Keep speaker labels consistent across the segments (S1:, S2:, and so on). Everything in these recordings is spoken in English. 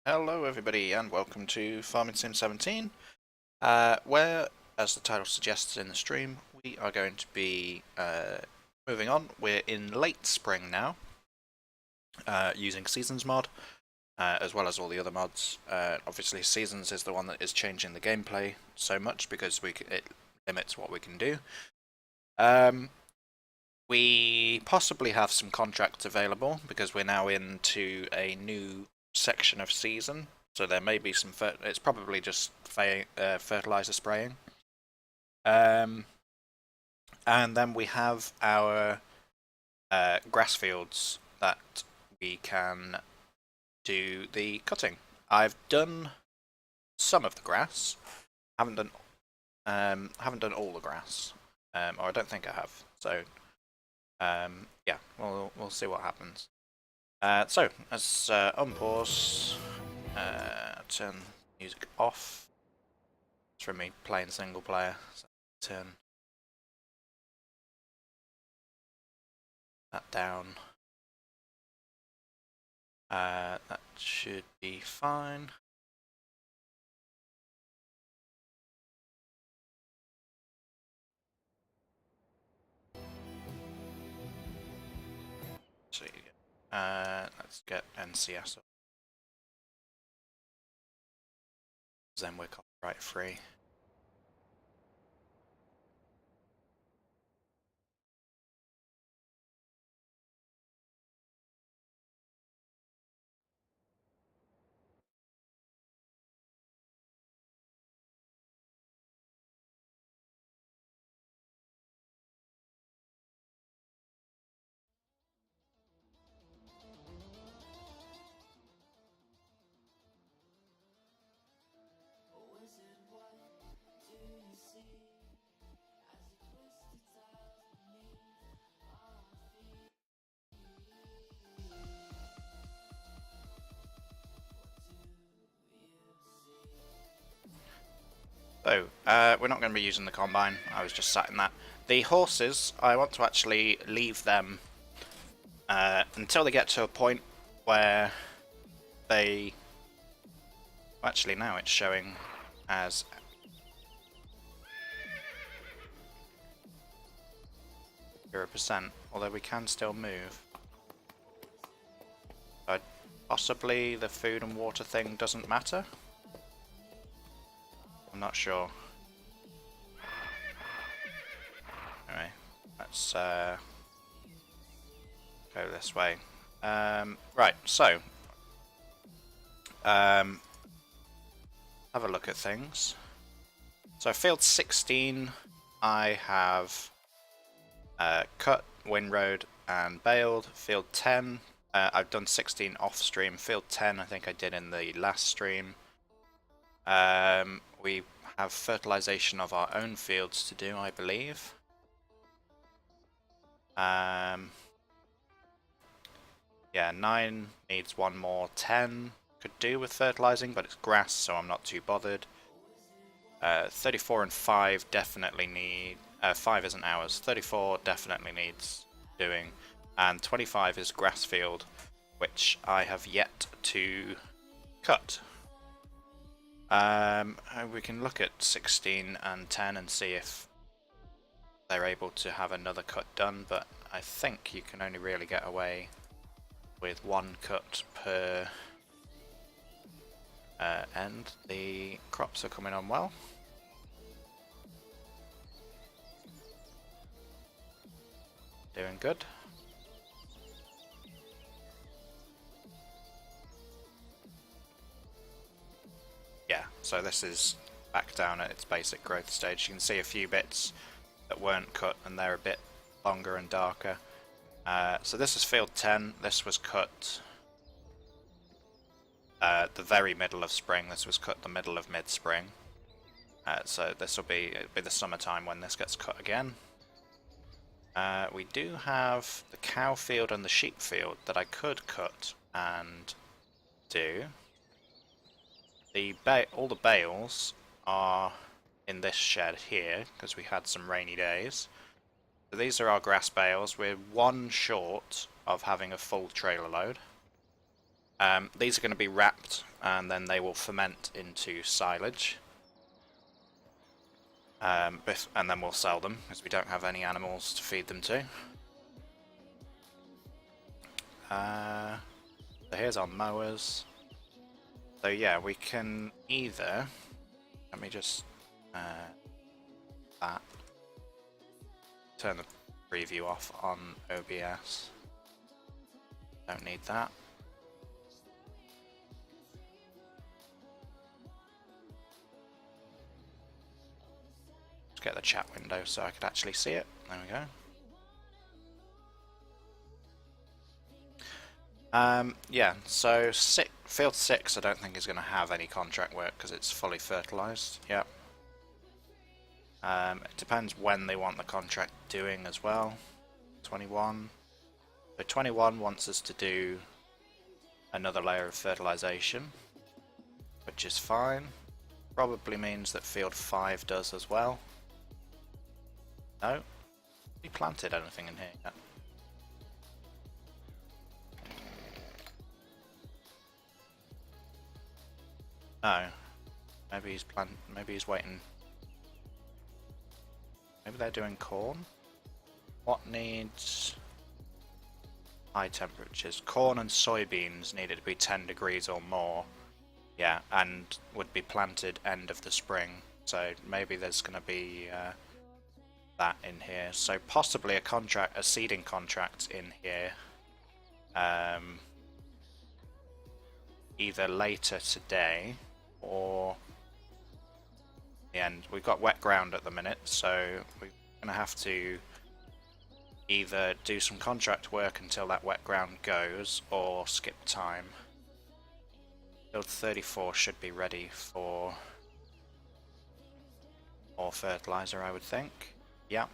S1: Hello everybody and welcome to FS17, where, as the title suggests in the stream, we are going to be moving on. We're in late spring now, using Seasons mod, as well as all the other mods. Obviously Seasons is the one that is changing the gameplay so much because it limits what we can do. We possibly have some contracts available because we're now into a new section of season, so there may be some. It's probably just fertilizer spraying. And then we have our grass fields that we can do the cutting. I've done some of the grass. Haven't done all the grass, or I don't think I have. So yeah, we'll see what happens. So let's unpause, turn music off. It's from me playing single player. So turn that down. That should be fine. So let's get NCS up. Then we're copyright free. So, we're not going to be using the combine. I was just sat in that. The horses, I want to actually leave them until they get to a point where they... Actually, now it's showing as 0%, although we can still move. But possibly the food and water thing doesn't matter? I'm not sure. Anyway, let's go this way. Right, so have a look at things. So field 16, I have cut, windrowed, and baled. Field 10, I've done 16 off stream. Field 10, I think I did in the last stream. We have fertilization of our own fields to do, I believe. Yeah, 9 needs one more. 10 could do with fertilizing, but it's grass, so I'm not too bothered. 34 and 5 definitely need... 5 isn't ours. 34 definitely needs doing. And 25 is grass field, which I have yet to cut. We can look at 16 and 10 and see if they're able to have another cut done, but I think you can only really get away with one cut per end. The crops are coming on well. Doing good. Yeah, so this is back down at its basic growth stage. You can see a few bits that weren't cut and they're a bit longer and darker. So this is field 10. This was cut the very middle of spring. This was cut the middle of mid-spring. So this will be the summertime when this gets cut again. We do have the cow field and the sheep field that I could cut and do. All the bales are in this shed here because we had some rainy days. So these are our grass bales. We're one short of having a full trailer load. These are going to be wrapped, and then they will ferment into silage. And then we'll sell them, because we don't have any animals to feed them to. So here's our mowers. So yeah, we can either... Let me just... that. Turn the preview off on OBS. Don't need that. Let's get the chat window so I could actually see it. There we go. Yeah, so field 6 I don't think is going to have any contract work because it's fully fertilised. Yep. It depends when they want the contract doing as well. 21. So 21 wants us to do another layer of fertilisation, which is fine. Probably means that field 5 does as well. No? He planted anything in here yet? No. Maybe he's waiting. Maybe they're doing corn? What needs high temperatures? Corn and soybeans needed to be 10 degrees or more. Yeah, and would be planted end of the spring. So maybe there's going to be that in here. So possibly a seeding contract in here. Either later today or the end. We've got wet ground at the minute, so we're going to have to either do some contract work until that wet ground goes or skip time. Build 34 should be ready for more fertilizer, I would think. Yeah.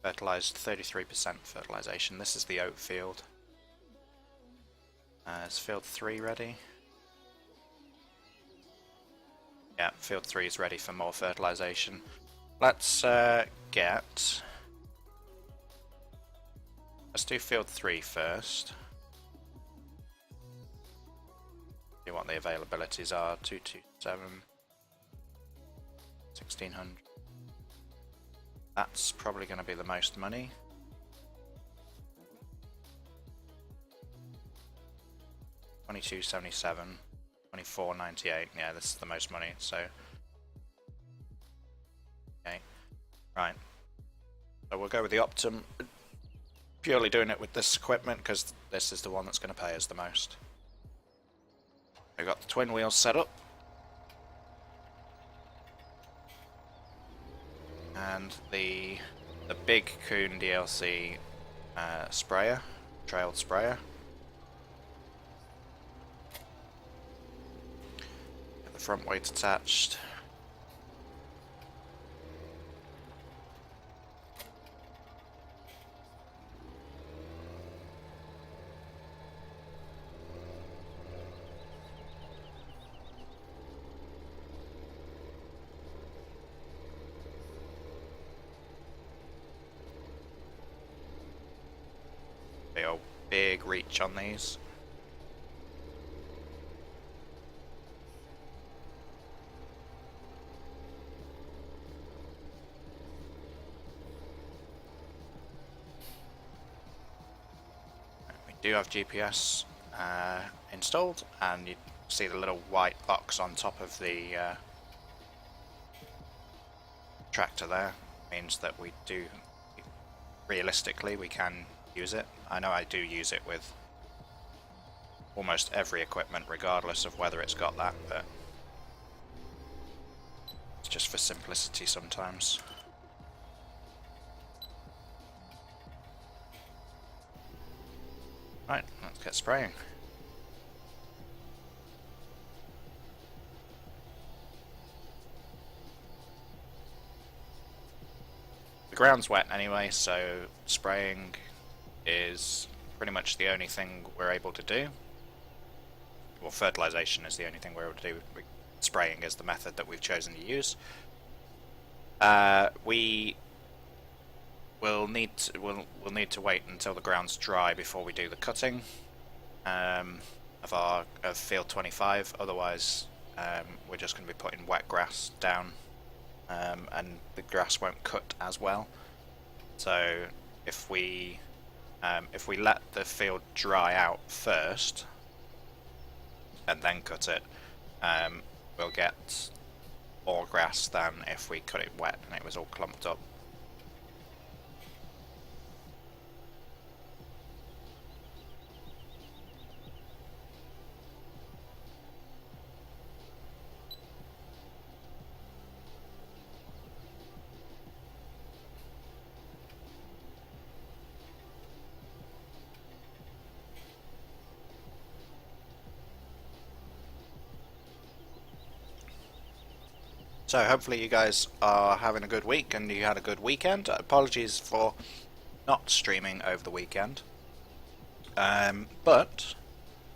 S1: Fertilized 33% fertilization. This is the oat field. Is field 3 ready? Yeah, field 3 is ready for more fertilization. Let's let's do field 3 first. See what the availabilities are. 227, 1600. That's probably going to be the most money. 2277, 2498. Yeah, this is the most money. So, okay, right. So we'll go with the Optum. Purely doing it with this equipment because this is the one that's going to pay us the most. We've got the twin wheels set up. And the big Coon DLC sprayer, trailed sprayer. Get the front weight attached. Big reach on these. We do have GPS installed, and you see the little white box on top of the tractor there. Means that we do, realistically, we can use it. I know I do use it with almost every equipment regardless of whether it's got that, but it's just for simplicity sometimes. Right, let's get spraying. The ground's wet anyway, so spraying is pretty much the only thing we're able to do. Well, fertilization is the only thing we're able to do. Spraying is the method that we've chosen to use. We we'll need to wait until the ground's dry before we do the cutting of field 25. Otherwise, we're just going to be putting wet grass down, and the grass won't cut as well. So if we let the field dry out first and then cut it, we'll get more grass than if we cut it wet and it was all clumped up. So hopefully you guys are having a good week and you had a good weekend. Apologies for not streaming over the weekend, but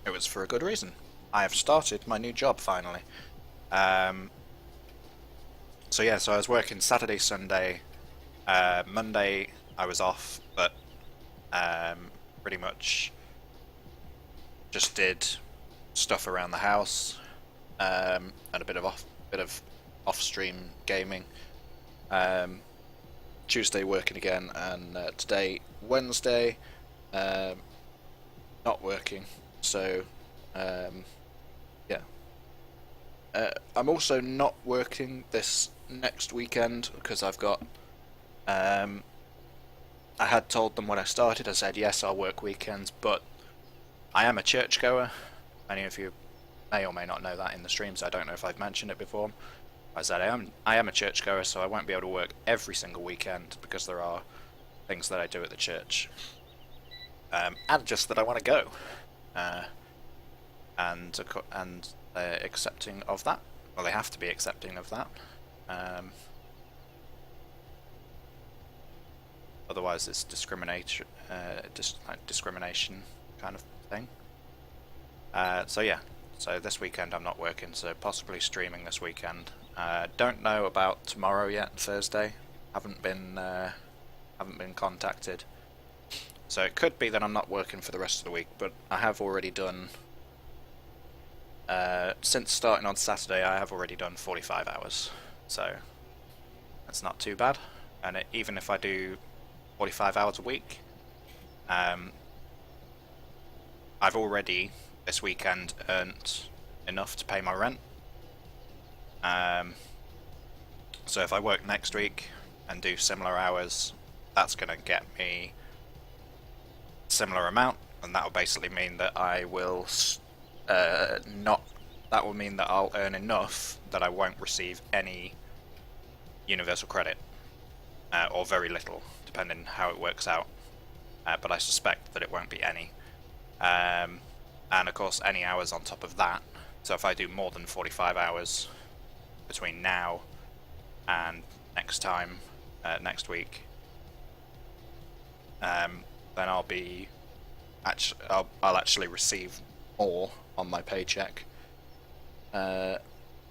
S1: it was for a good reason. I have started my new job finally. So yeah, so I was working Saturday, Sunday, Monday I was off, but pretty much just did stuff around the house, and a bit of off-stream gaming. Tuesday working again, and today Wednesday not working. So yeah, I'm also not working this next weekend because I've got I had told them when I started, I said yes, I'll work weekends, but I am a churchgoer. Many of you may or may not know that in the streams. I don't know if I've mentioned it before. I said I am a churchgoer, so I won't be able to work every single weekend because there are things that I do at the church, and just that I want to go, and accepting of that. Well, they have to be accepting of that. Otherwise, it's discrimination kind of thing. So yeah. So this weekend I'm not working, so possibly streaming this weekend. Don't know about tomorrow yet, Thursday. Haven't been contacted. So it could be that I'm not working for the rest of the week, but I have already done, since starting on Saturday, I have already done 45 hours. So that's not too bad. And even if I do 45 hours a week, I've already this weekend earned enough to pay my rent. So if I work next week and do similar hours, that's going to get me similar amount, and that will basically mean that I will not. That will mean that I'll earn enough that I won't receive any universal credit, or very little, depending how it works out. But I suspect that it won't be any. And of course any hours on top of that, so if I do more than 45 hours between now and next week, then I'll actually receive more on my paycheck than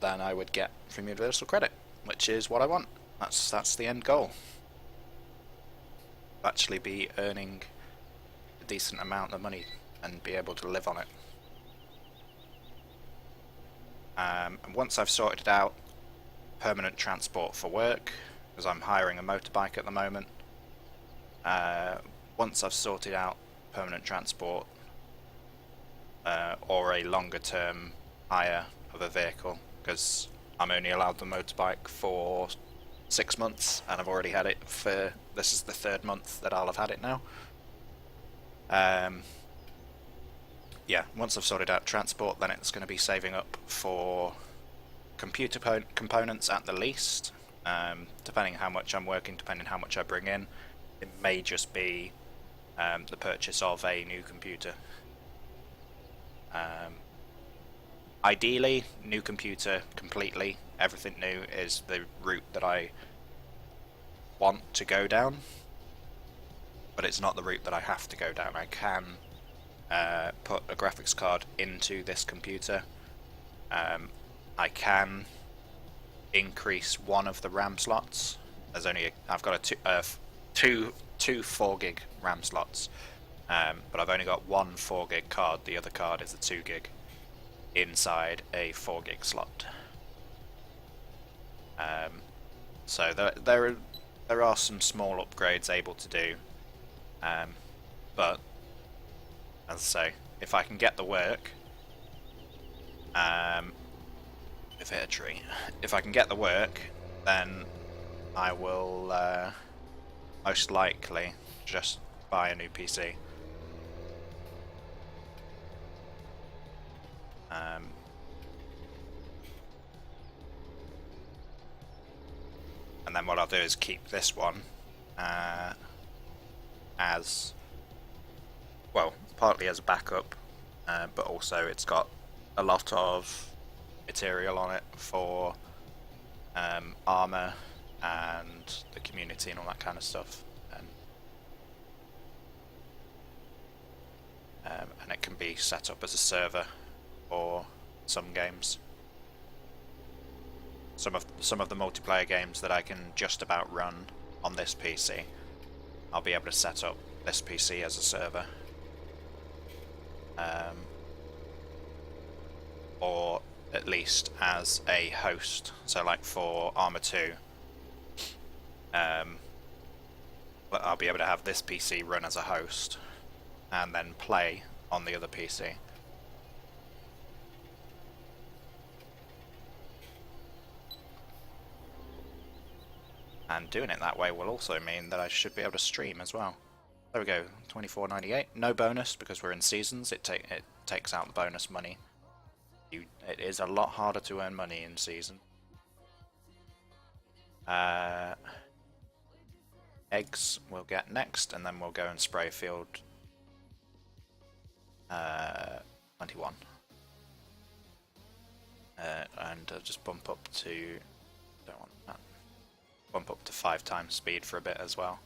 S1: I would get from universal credit, which is what I want. That's the end goal. Actually be earning a decent amount of money and be able to live on it. And once I've sorted out permanent transport for work, because I'm hiring a motorbike at the moment, once I've sorted out permanent transport, or a longer term hire of a vehicle, because I'm only allowed the motorbike for 6 months and I've already had it for, this is the 3rd month that I'll have had it now. Yeah, once I've sorted out transport, then it's going to be saving up for computer components at the least. Depending how much I'm working, depending how much I bring in, it may just be the purchase of a new computer. Ideally, new computer completely, everything new is the route that I want to go down, but it's not the route that I have to go down. I can put a graphics card into this computer. I can increase one of the RAM slots. I've got two 4 gig RAM slots, but I've only got one 4 gig card. The other card is a 2 gig inside a 4 gig slot. So there are some small upgrades able to do, but as I say, if I can get the work, if hit a tree, if I can get the work, then I will most likely just buy a new PC. And then what I'll do is keep this one as well, partly as a backup, but also it's got a lot of material on it for armor and the community and all that kind of stuff, and it can be set up as a server for some games. Some of the multiplayer games that I can just about run on this PC, I'll be able to set up this PC as a server, or at least as a host. So like for Arma 2, I'll be able to have this PC run as a host and then play on the other PC. And doing it that way will also mean that I should be able to stream as well. There we go, $24.98. No bonus because we're in seasons. It takes out bonus money. It is a lot harder to earn money in season. Eggs we'll get next, and then we'll go and spray field 21. And just bump up to, don't want that. Bump up to 5 times speed for a bit as well.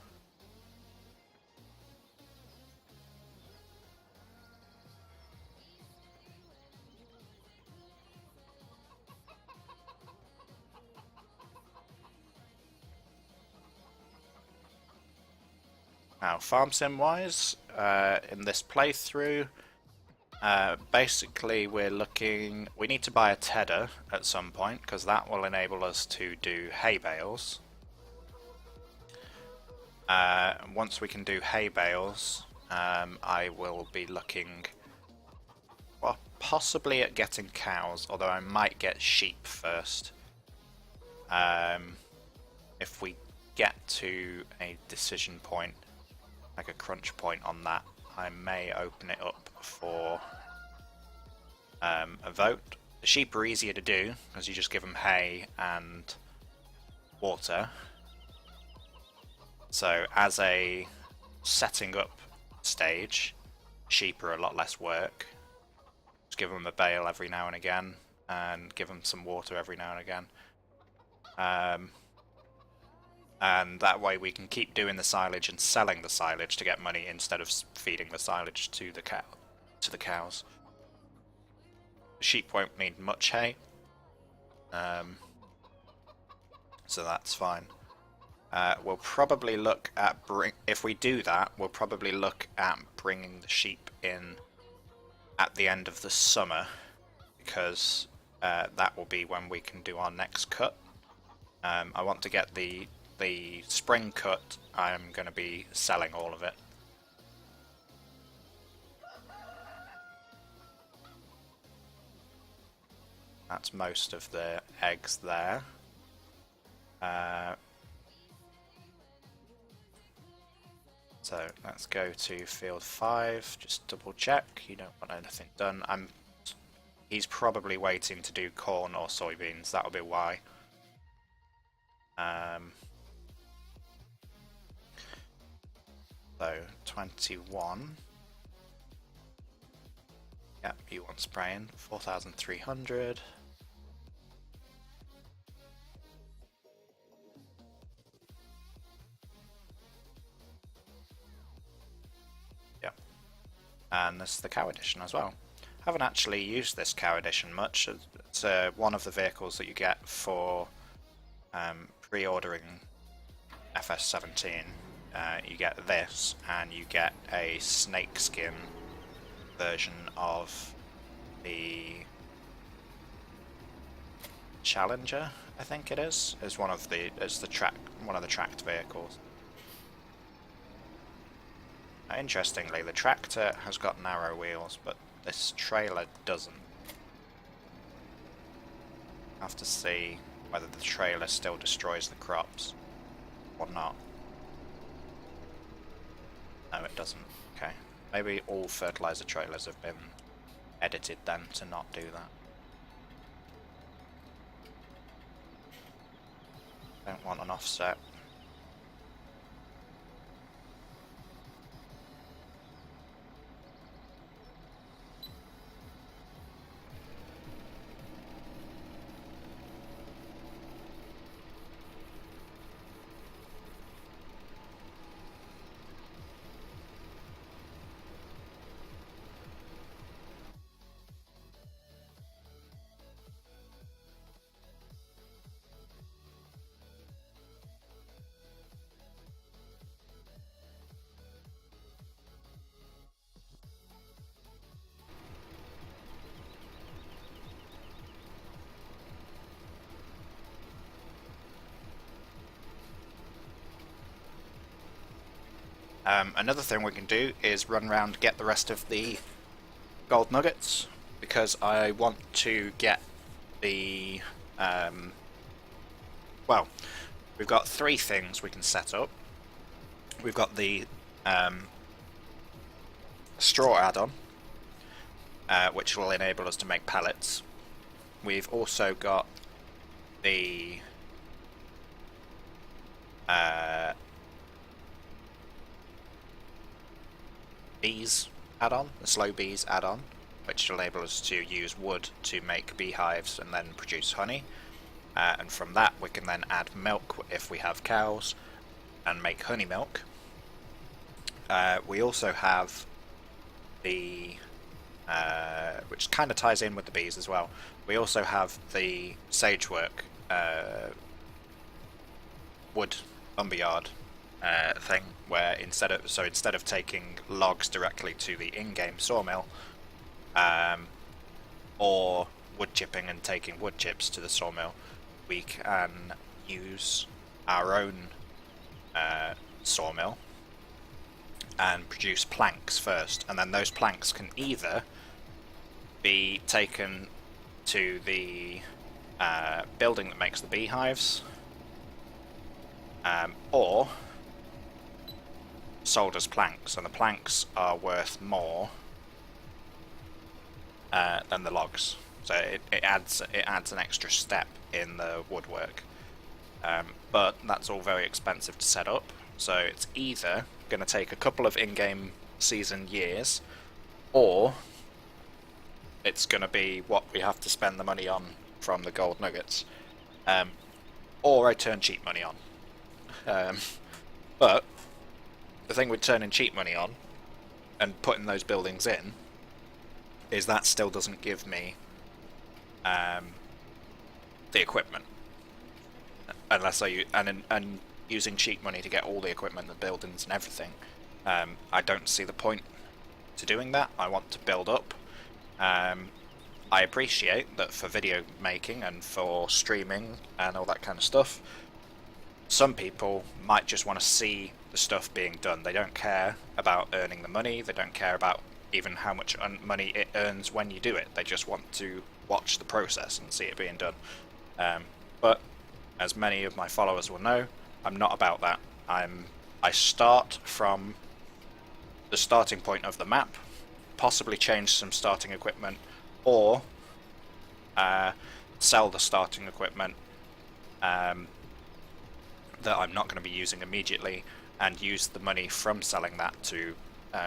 S1: Now, farm sim wise, in this playthrough, basically we need to buy a tedder at some point because that will enable us to do hay bales. Once we can do hay bales, I will be looking, well, possibly at getting cows, although I might get sheep first. If we get to a decision point, like a crunch point on that, I may open it up for a vote. The sheep are easier to do because you just give them hay and water. So as a setting up stage, sheep are a lot less work. Just give them a bale every now and again and give them some water every now and again. And that way we can keep doing the silage and selling the silage to get money instead of feeding the silage to the cows. The sheep won't need much hay, so that's fine. We'll probably look at if we do that, we'll probably look at bringing the sheep in at the end of the summer, because that will be when we can do our next cut. I want to get the spring cut. I'm going to be selling all of it. That's most of the eggs there. So let's go to field 5, just double check, you don't want anything done. He's probably waiting to do corn or soybeans, that'll be why. So 21. Yep, you want spraying, 4,300. Yep. And this is the cow edition as well. I haven't actually used this cow edition much. It's one of the vehicles that you get for pre-ordering FS17. you get this, and you get a snakeskin version of the Challenger, I think it is. It's one of the tracked vehicles. Interestingly, the tractor has got narrow wheels, but this trailer doesn't. I have to see whether the trailer still destroys the crops or not. No, it doesn't. Okay. Maybe all fertilizer trailers have been edited then to not do that. Don't want an offset. Another thing we can do is run around and get the rest of the gold nuggets, because I want to get the well, we've got 3 things we can set up. We've got the straw add-on, which will enable us to make pallets. We've also got the bees add-on, the slow bees add-on, which will enable us to use wood to make beehives and then produce honey. And from that we can then add milk if we have cows and make honey milk. We also have the which kind of ties in with the bees as well. We also have the sagework wood lumberyard thing, where instead of taking logs directly to the in-game sawmill, or wood chipping and taking wood chips to the sawmill, we can use our own sawmill and produce planks first, and then those planks can either be taken to the building that makes the beehives, or sold as planks, and the planks are worth more than the logs, so it adds an extra step in the woodwork, but that's all very expensive to set up, so it's either going to take a couple of in-game season years, or it's going to be what we have to spend the money on from the gold nuggets, or I turn cheap money on. But the thing with turning cheap money on and putting those buildings in is that still doesn't give me the equipment, unless and using cheap money to get all the equipment, the buildings and everything. I don't see the point to doing that. I want to build up. I appreciate that for video making and for streaming and all that kind of stuff, some people might just want to see the stuff being done. They don't care about earning the money, they don't care about even how much money it earns when you do it. They just want to watch the process and see it being done. But as many of my followers will know, I'm not about that. I start from the starting point of the map, possibly change some starting equipment, or sell the starting equipment that I'm not going to be using immediately, and use the money from selling that to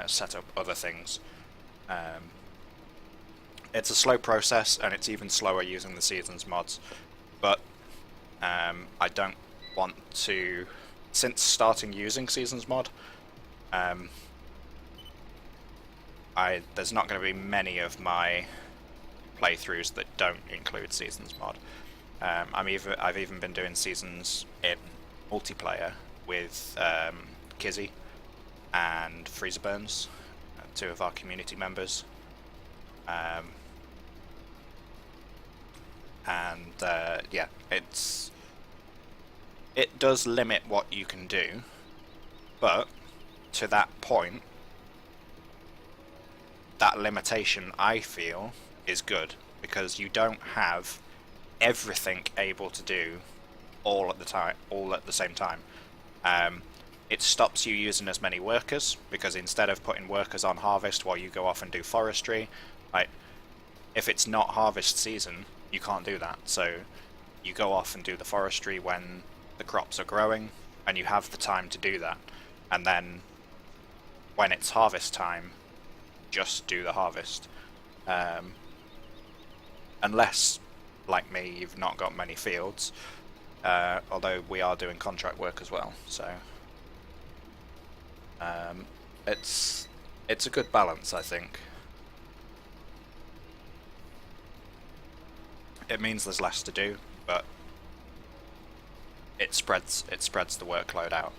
S1: set up other things. It's a slow process, and it's even slower using the Seasons mods, but I don't want to, since starting using Seasons mod, there's not going to be many of my playthroughs that don't include Seasons mod. I've even been doing Seasons in multiplayer with Kizzy and Freezer Burns, two of our community members. Yeah, it does limit what you can do, but to that point, that limitation, I feel, is good, because you don't have everything able to do all at the same time. It stops you using as many workers, because instead of putting workers on harvest while you go off and do forestry, like, if it's not harvest season, you can't do that. So you go off and do the forestry when the crops are growing, and you have the time to do that. And then when it's harvest time, just do the harvest. Unless, like me, you've not got many fields. Although we are doing contract work as well, so it's a good balance, I think. It means there's less to do, but it spreads the workload out,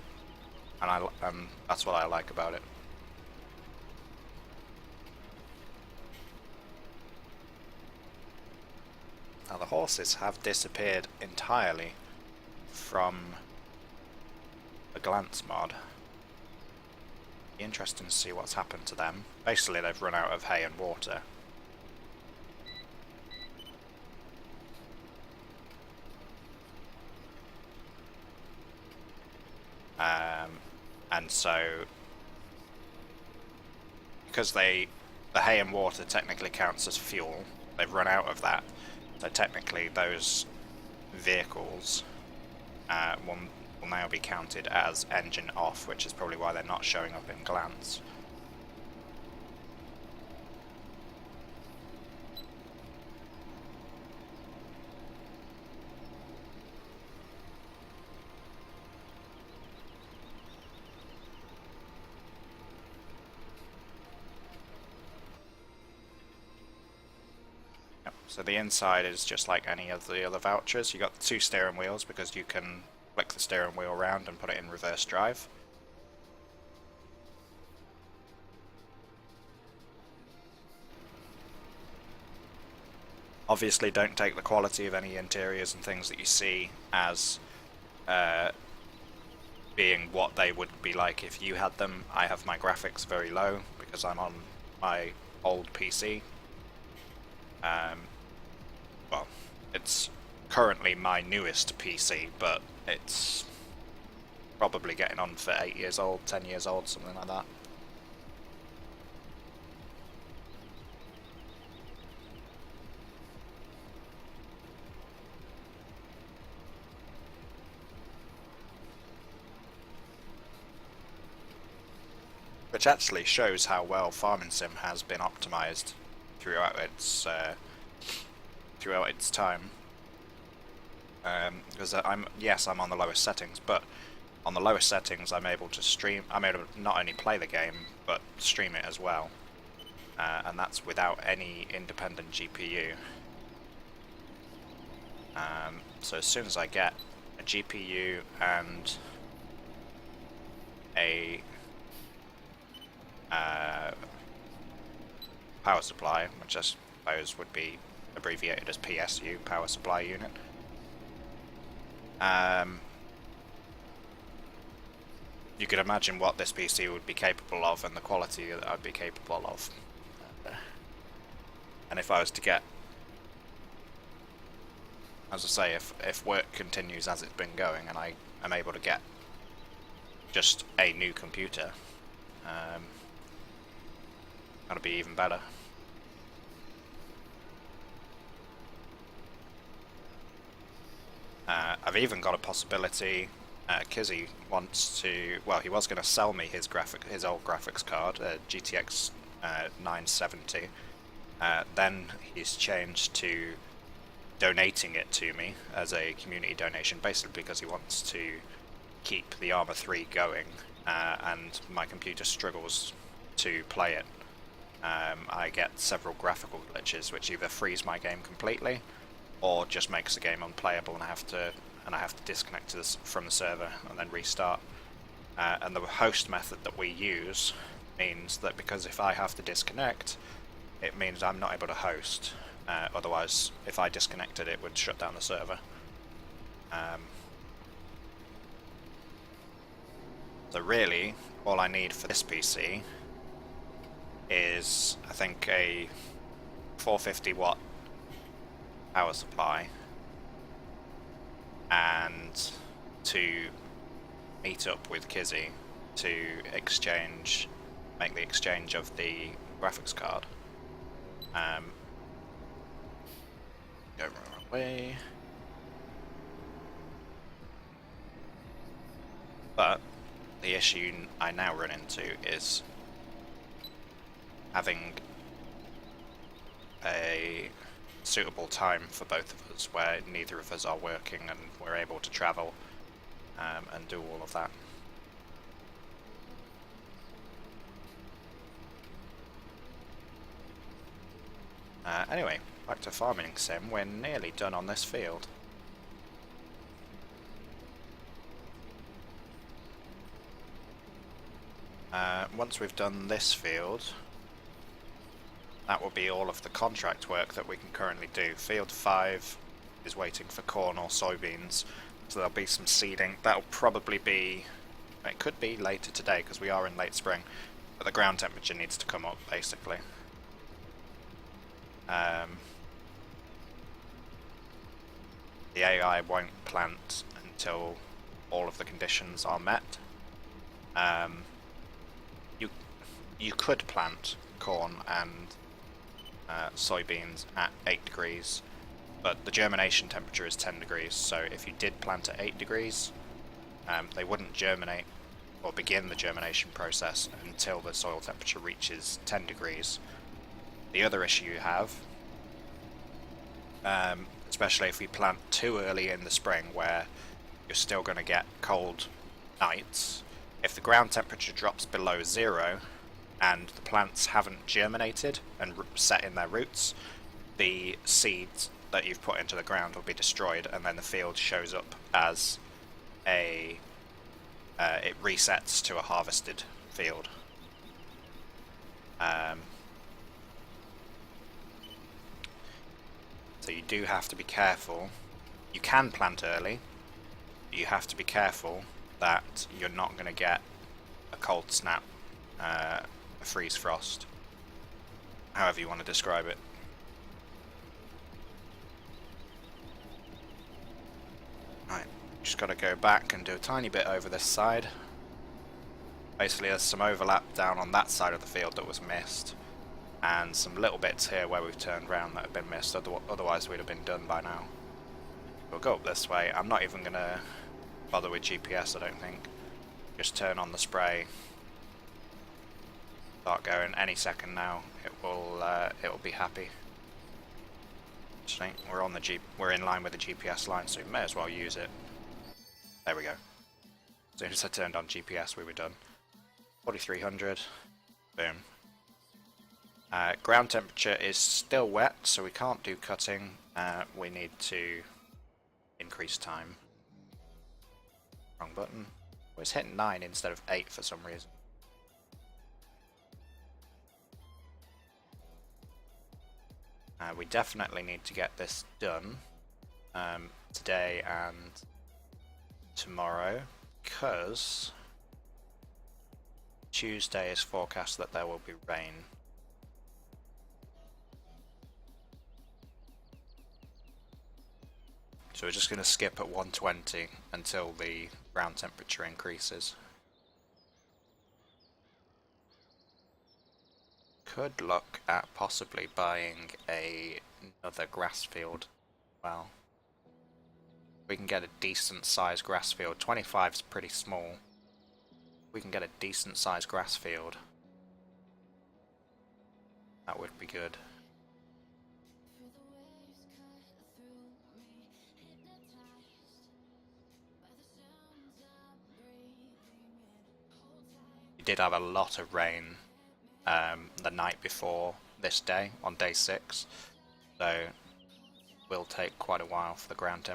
S1: and that's what I like about it. Now the horses have disappeared entirely from the glance mod. Be interesting to see what's happened to them. Basically, they've run out of hay and water. And so, because the hay and water technically counts as fuel, they've run out of that. So technically, those vehicles will now be counted as engine off, which is probably why they're not showing up in glance. So the inside is just like any of the other vouchers. You got 2 steering wheels because you can flick the steering wheel around and put it in reverse drive. Obviously, don't take the quality of any interiors and things that you see as being what they would be like if you had them. I have my graphics very low because I'm on my old PC. Well, it's currently my newest PC, but it's probably getting on for 8 years old, 10 years old, something like that. Which actually shows how well Farming Sim has been optimized throughout its time. Because I'm on the lowest settings, but on the lowest settings I'm able to stream. I'm able to not only play the game but stream it as well, and that's without any independent GPU. So as soon as I get a GPU and a power supply, which I suppose would be abbreviated as PSU, power supply unit. You could imagine what this PC would be capable of and the quality that I'd be capable of. And if I was to get, as I say, if work continues as it's been going and I am able to get just a new computer, that'll be even better. I've even got a possibility. Kizzy wants to. Well, he was going to sell me his old graphics card, GTX 970. Then he's changed to donating it to me as a community donation, basically because he wants to keep the Arma 3 going, and my computer struggles to play it. I get several graphical glitches which either freeze my game completely or just makes the game unplayable, and I have to disconnect from the server and then restart. and the host method that we use means that because if I have to disconnect, it means I'm not able to host. Otherwise, if I disconnected, it would shut down the server. So really, all I need for this PC is, I think, a 450 watt power supply and to meet up with Kizzy to make the exchange of the graphics card. Go wrong way. But the issue I now run into is having a suitable time for both of us where neither of us are working and we're able to travel and do all of that. Anyway, back to farming sim. We're nearly done on this field. Once we've done this field, that will be all of the contract work that we can currently do. Field 5 is waiting for corn or soybeans, so there'll be some seeding. That'll probably be, it could be later today because we are in late spring, but the ground temperature needs to come up basically. The AI won't plant until all of the conditions are met. You could plant corn and soybeans at 8 degrees, but the germination temperature is 10 degrees, so if you did plant at 8 degrees, they wouldn't germinate or begin the germination process until the soil temperature reaches 10 degrees. The other issue you have, especially if you plant too early in the spring where you're still going to get cold nights, if the ground temperature drops below 0 and the plants haven't germinated and set in their roots, the seeds that you've put into the ground will be destroyed, and then the field shows up as it resets to a harvested field. So you do have to be careful. You can plant early, but you have to be careful that you're not going to get a cold snap, a freeze frost, however you want to describe it. Right, just got to go back and do a tiny bit over this side. Basically there's some overlap down on that side of the field that was missed, and some little bits here where we've turned around that have been missed, otherwise we'd have been done by now. We'll go up this way. I'm not even going to bother with GPS, I don't think. Just turn on the spray. Start going any second now. It will be happy. Actually, we're in line with the GPS line, so we may as well use it. There we go. As soon as I turned on GPS, we were done. 4300. Boom. Ground temperature is still wet, so we can't do cutting. We need to increase time. Wrong button. Oh, it's hitting 9 instead of 8 for some reason. We definitely need to get this done today and tomorrow, because Tuesday is forecast that there will be rain. So we're just going to skip at 120 until the ground temperature increases. Could look at possibly buying another grass field. Well, we can get a decent sized grass field. 25 is pretty small. We can get a decent sized grass field. That would be good. We did have a lot of rain the night before this day, on day 6, so it will take quite a while for the ground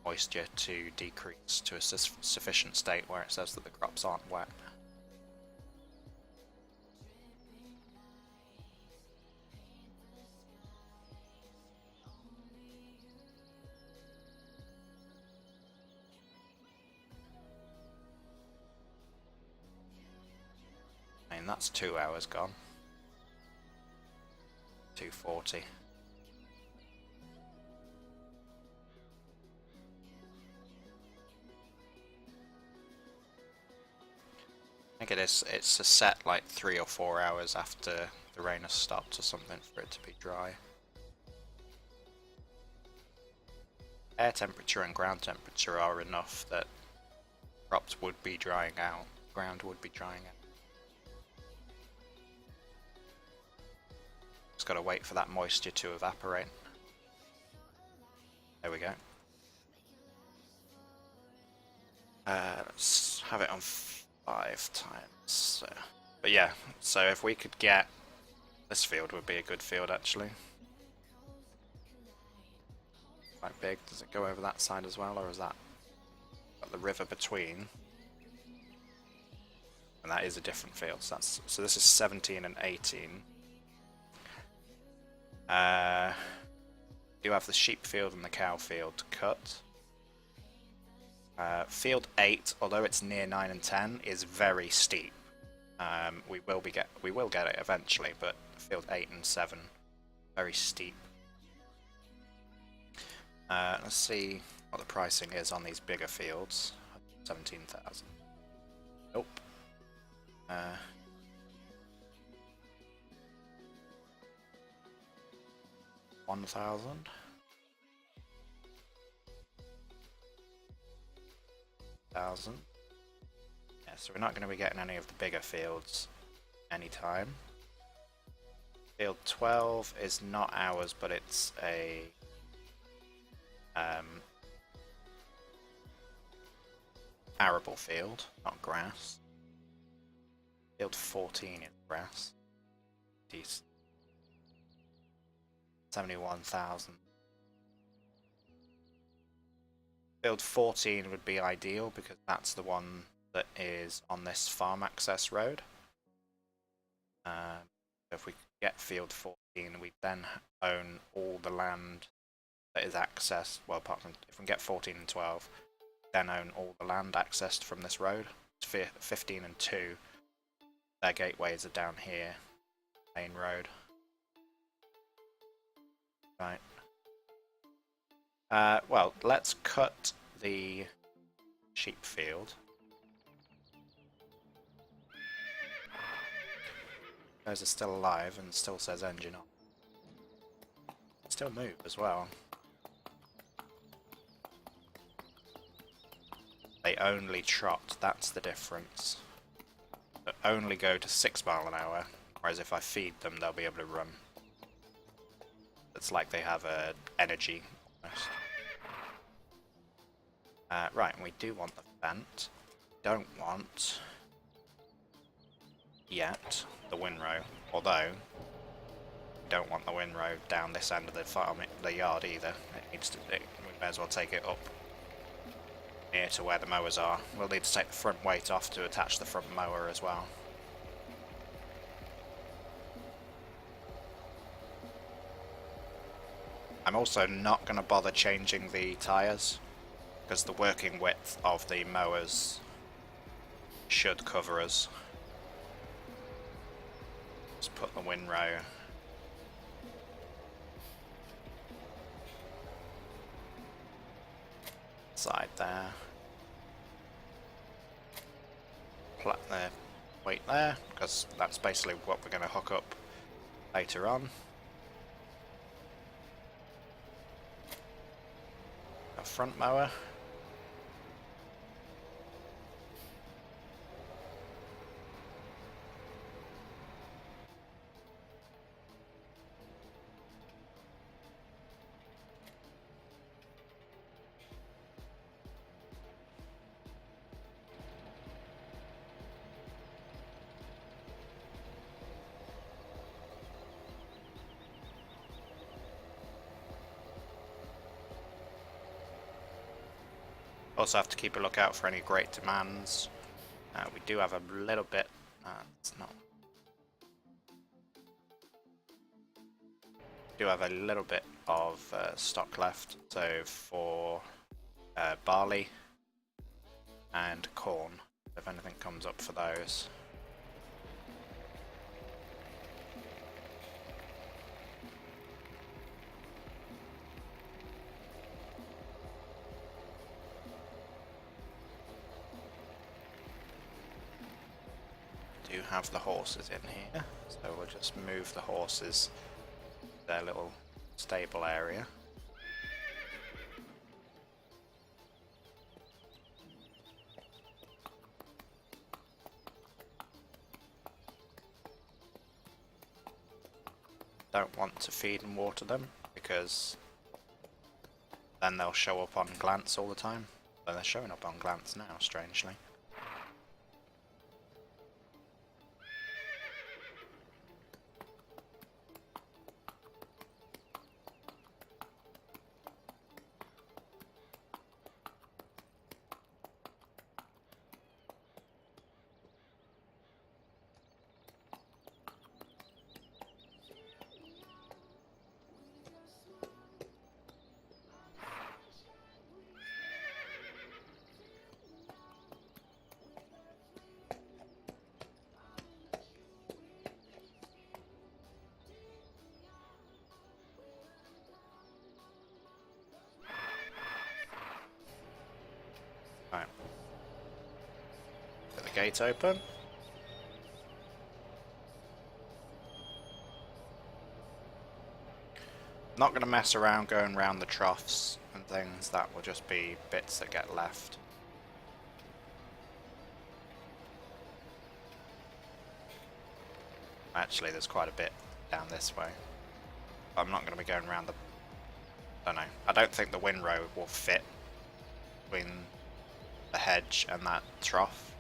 S1: moisture to decrease to a sufficient state where it says that the crops aren't wet. I mean, that's 2 hours gone. 240. I think it's a set like 3 or 4 hours after the rain has stopped or something for it to be dry. Air temperature and ground temperature are enough that crops would be drying out, ground would be drying out. Just gotta wait for that moisture to evaporate. There we go. Let's have it on 5 times. So. But yeah, so if we could get this field would be a good field actually. Quite big. Does it go over that side as well, or is that got the river between? And that is a different field. So this is 17 and 18. You have the sheep field and the cow field cut. Field 8, although it's near 9 and 10, is very steep. We will get it eventually, but field 8 and 7, very steep. Let's see what the pricing is on these bigger fields. 17,000. Nope. 1,000. 1,000. Yeah, so we're not going to be getting any of the bigger fields anytime. Field 12 is not ours, but it's a arable field, not grass. Field 14 is grass. Decent. 71,000. Field 14 would be ideal because that's the one that is on this farm access road. If we get field 14, we then own all the land that is accessed, well, apart from if we get 14 and 12, then own all the land accessed from this road. 15 and 2, their gateways are down here, main road. Right. Well, let's cut the sheep field. Those are still alive and still says engine on. Still move as well. They only trot, that's the difference. They only go to 6 miles an hour, whereas if I feed them they'll be able to run. It's like they have energy almost. Right, and we do want the vent. Don't want yet the windrow, although we don't want the windrow down this end of the farm, the yard either. It needs to. We may as well take it up near to where the mowers are. We'll need to take the front weight off to attach the front mower as well. I'm also not going to bother changing the tyres because the working width of the mowers should cover us. Let's put the windrow side there. Put the weight there because that's basically what we're going to hook up later on. A front mower. Also have to keep a lookout for any great demands. We do have a little bit. It's not. Do have a little bit of stock left. So for barley and corn, if anything comes up for those. Do have the horses in here, so we'll just move the horses to their little stable area. Don't want to feed and water them because then they'll show up on glance all the time. But they're showing up on glance now, strangely. Right. Get the gate open. Not going to mess around going around the troughs and things, that will just be bits that get left. Actually, there's quite a bit down this way. I'm not going to be going around the... I don't know. I don't think the windrow will fit between the hedge and that trough.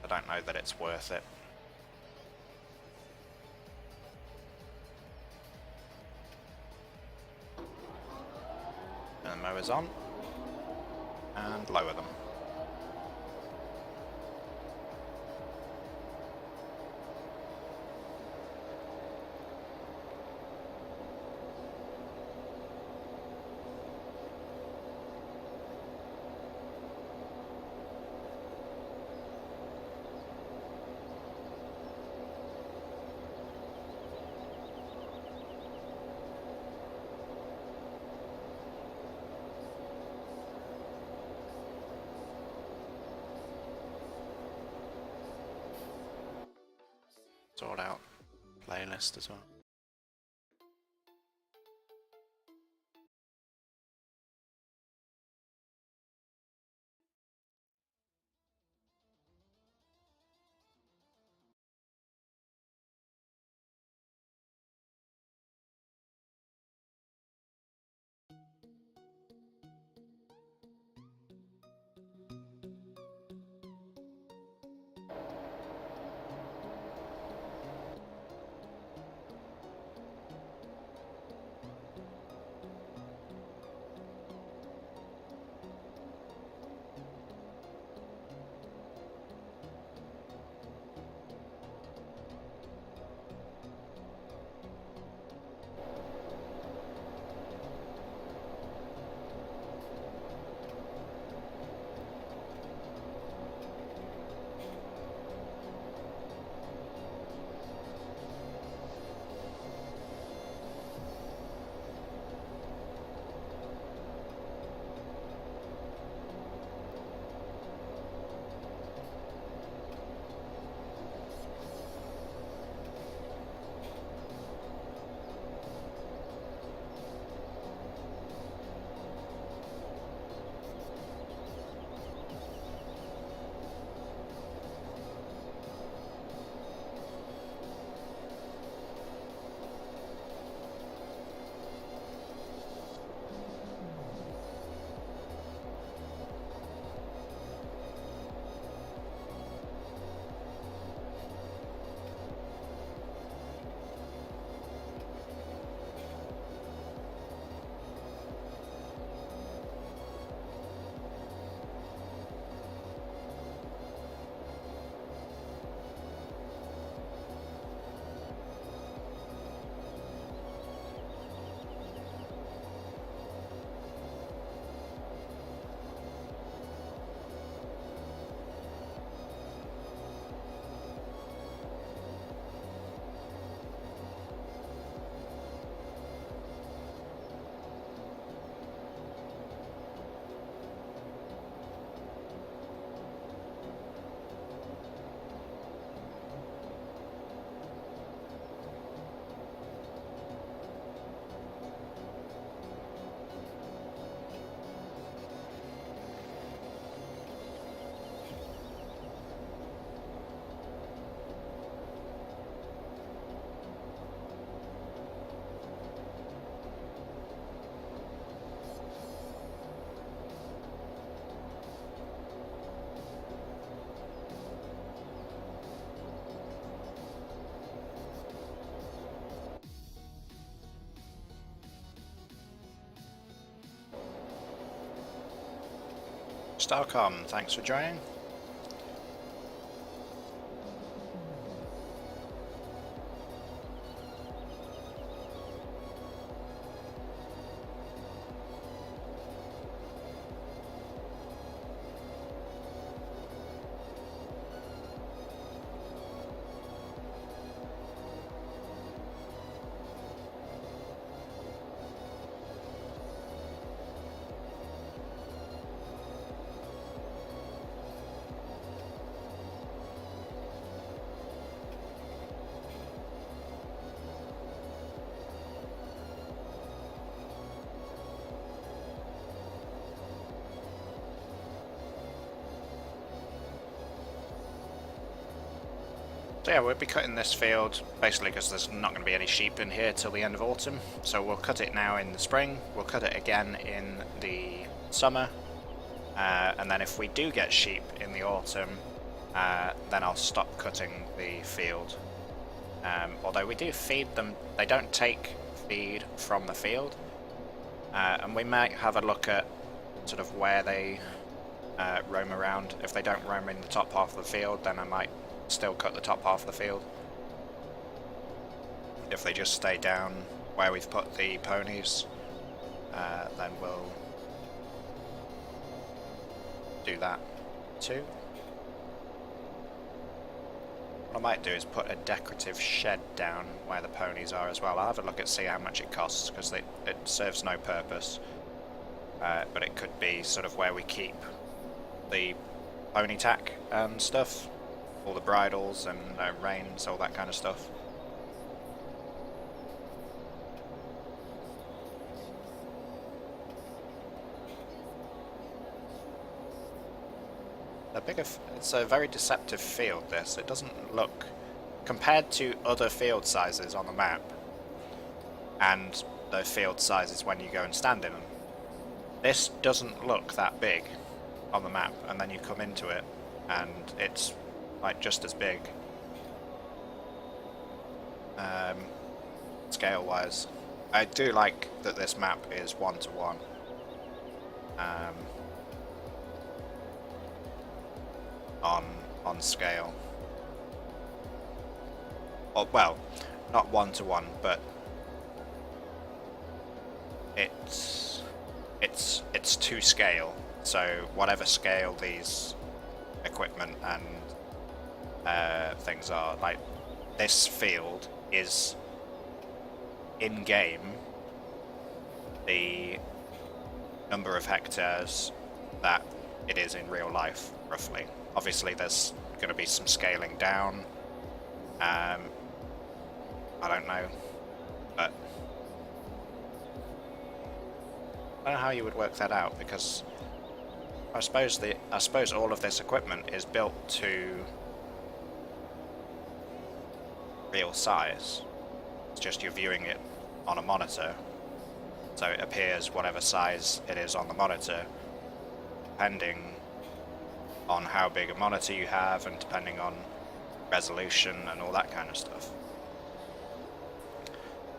S1: I don't know that it's worth it. And the mowers on. And lower them. Sort out playlist as well. Starcom, thanks for joining. So yeah, we'll be cutting this field basically because there's not going to be any sheep in here till the end of autumn. So we'll cut it now in the spring, we'll cut it again in the summer, and then if we do get sheep in the autumn, then I'll stop cutting the field. Although we do feed them, they don't take feed from the field, and we might have a look at sort of where they roam around. If they don't roam in the top half of the field, then I might still cut the top half of the field. If they just stay down where we've put the ponies, then we'll do that too. What I might do is put a decorative shed down where the ponies are as well. I'll have a look at see how much it costs, because it serves no purpose, but it could be sort of where we keep the pony tack and stuff. All the bridles and reins, all that kind of stuff. It's a very deceptive field, this. It doesn't look, compared to other field sizes on the map, and the field sizes when you go and stand in them, this doesn't look that big on the map, and then you come into it and it's like just as big, scale wise. I do like that this map is 1-to-1, on scale. Or, well, not 1-to-1, but it's to scale. So whatever scale these equipment and things are, like this field is in game the number of hectares that it is in real life, roughly. Obviously there's going to be some scaling down, I don't know, but I don't know how you would work that out, because I suppose all of this equipment is built to real size. It's just you're viewing it on a monitor, so it appears whatever size it is on the monitor, depending on how big a monitor you have and depending on resolution and all that kind of stuff.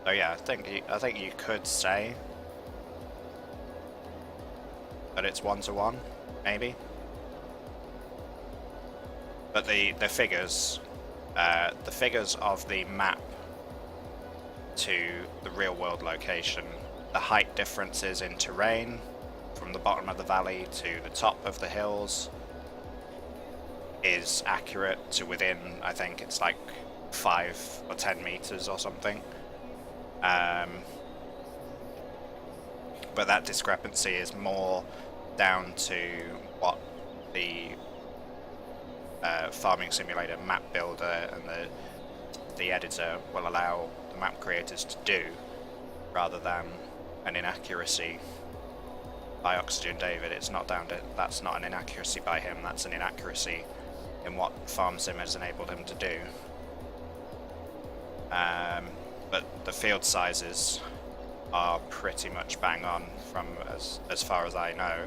S1: So yeah, I think you could say that it's 1-to-1, maybe. But the figures of the map to the real world location, the height differences in terrain from the bottom of the valley to the top of the hills is accurate to within, I think it's like 5 or 10 meters or something. But that discrepancy is more down to what the Farming Simulator map builder and the editor will allow the map creators to do, rather than an inaccuracy by Oxygen David. It's not down to, that's not an inaccuracy by him, that's an inaccuracy in what Farm Sim has enabled him to do. But the field sizes are pretty much bang on from as far as I know.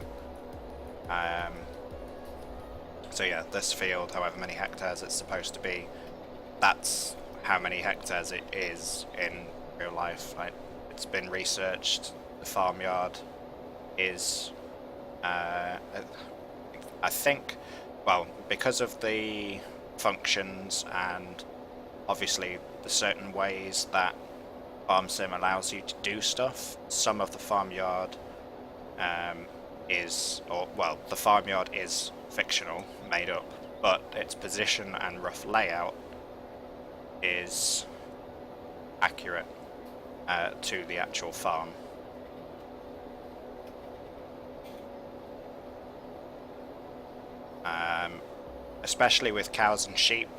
S1: So yeah, this field, however many hectares it's supposed to be, that's how many hectares it is in real life. Like, it's been researched. The farmyard is, I I think, well, because of the functions and obviously the certain ways that Farm Sim allows you to do stuff, some of the farmyard the farmyard is fictional, made up, but its position and rough layout is accurate to the actual farm. Especially with cows and sheep,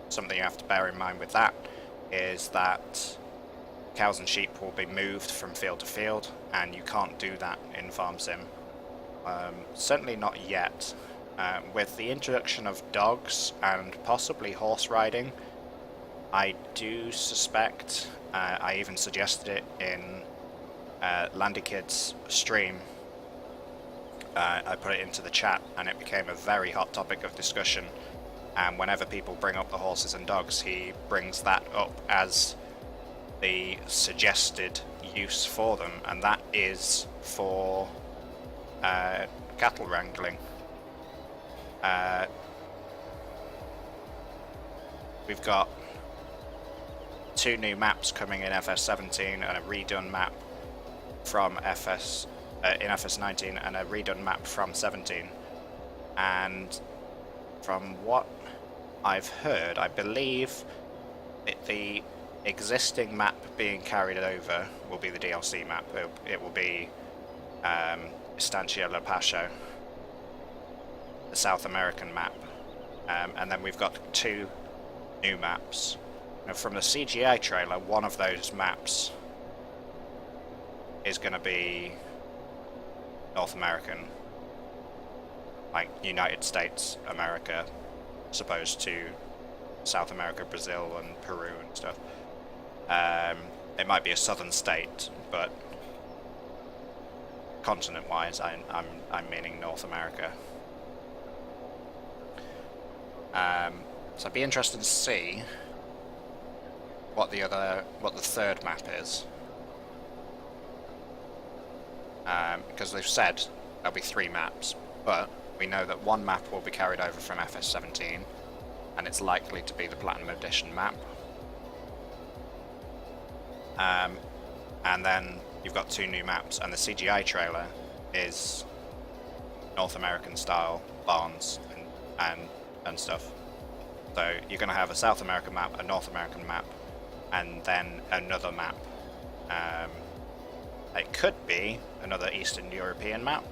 S1: something you have to bear in mind with that is that cows and sheep will be moved from field to field, and you can't do that in Farm Sim. Certainly not yet. With the introduction of dogs and possibly horse riding, I do suspect, I even suggested it in Landy Kid's stream. I put it into the chat and it became a very hot topic of discussion, and whenever people bring up the horses and dogs, he brings that up as the suggested use for them, and that is for cattle wrangling. We've got 2 new maps coming in FS17 and a redone map from in FS19 and a redone map from 17. And from what I've heard, I believe the existing map being carried over will be the DLC map. It will be Estancia La Pacho, the South American map, and then we've got 2 new maps. Now, from the CGI trailer, one of those maps is going to be North American, like United States, America, as opposed to South America, Brazil, and Peru and stuff. It might be a southern state, but continent-wise, I'm meaning North America. So I'd be interested to see what the 3rd map is, because they've said there'll be 3 maps, but we know that 1 map will be carried over from FS17, and it's likely to be the Platinum Edition map. And then you've got 2 new maps, and the CGI trailer is North American style barns and stuff. So you're going to have a South American map, a North American map, and then another map. It could be another Eastern European map.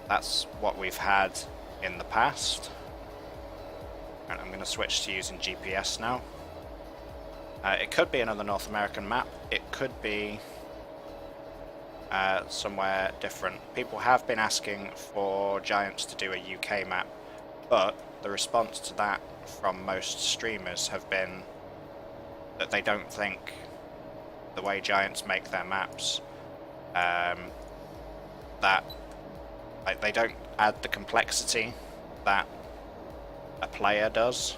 S1: That's what we've had in the past. And I'm going to switch to using GPS now. It could be another North American map. It could be somewhere different. People have been asking for Giants to do a UK map, but the response to that from most streamers have been that they don't think the way Giants make their maps, that they don't add the complexity that a player does.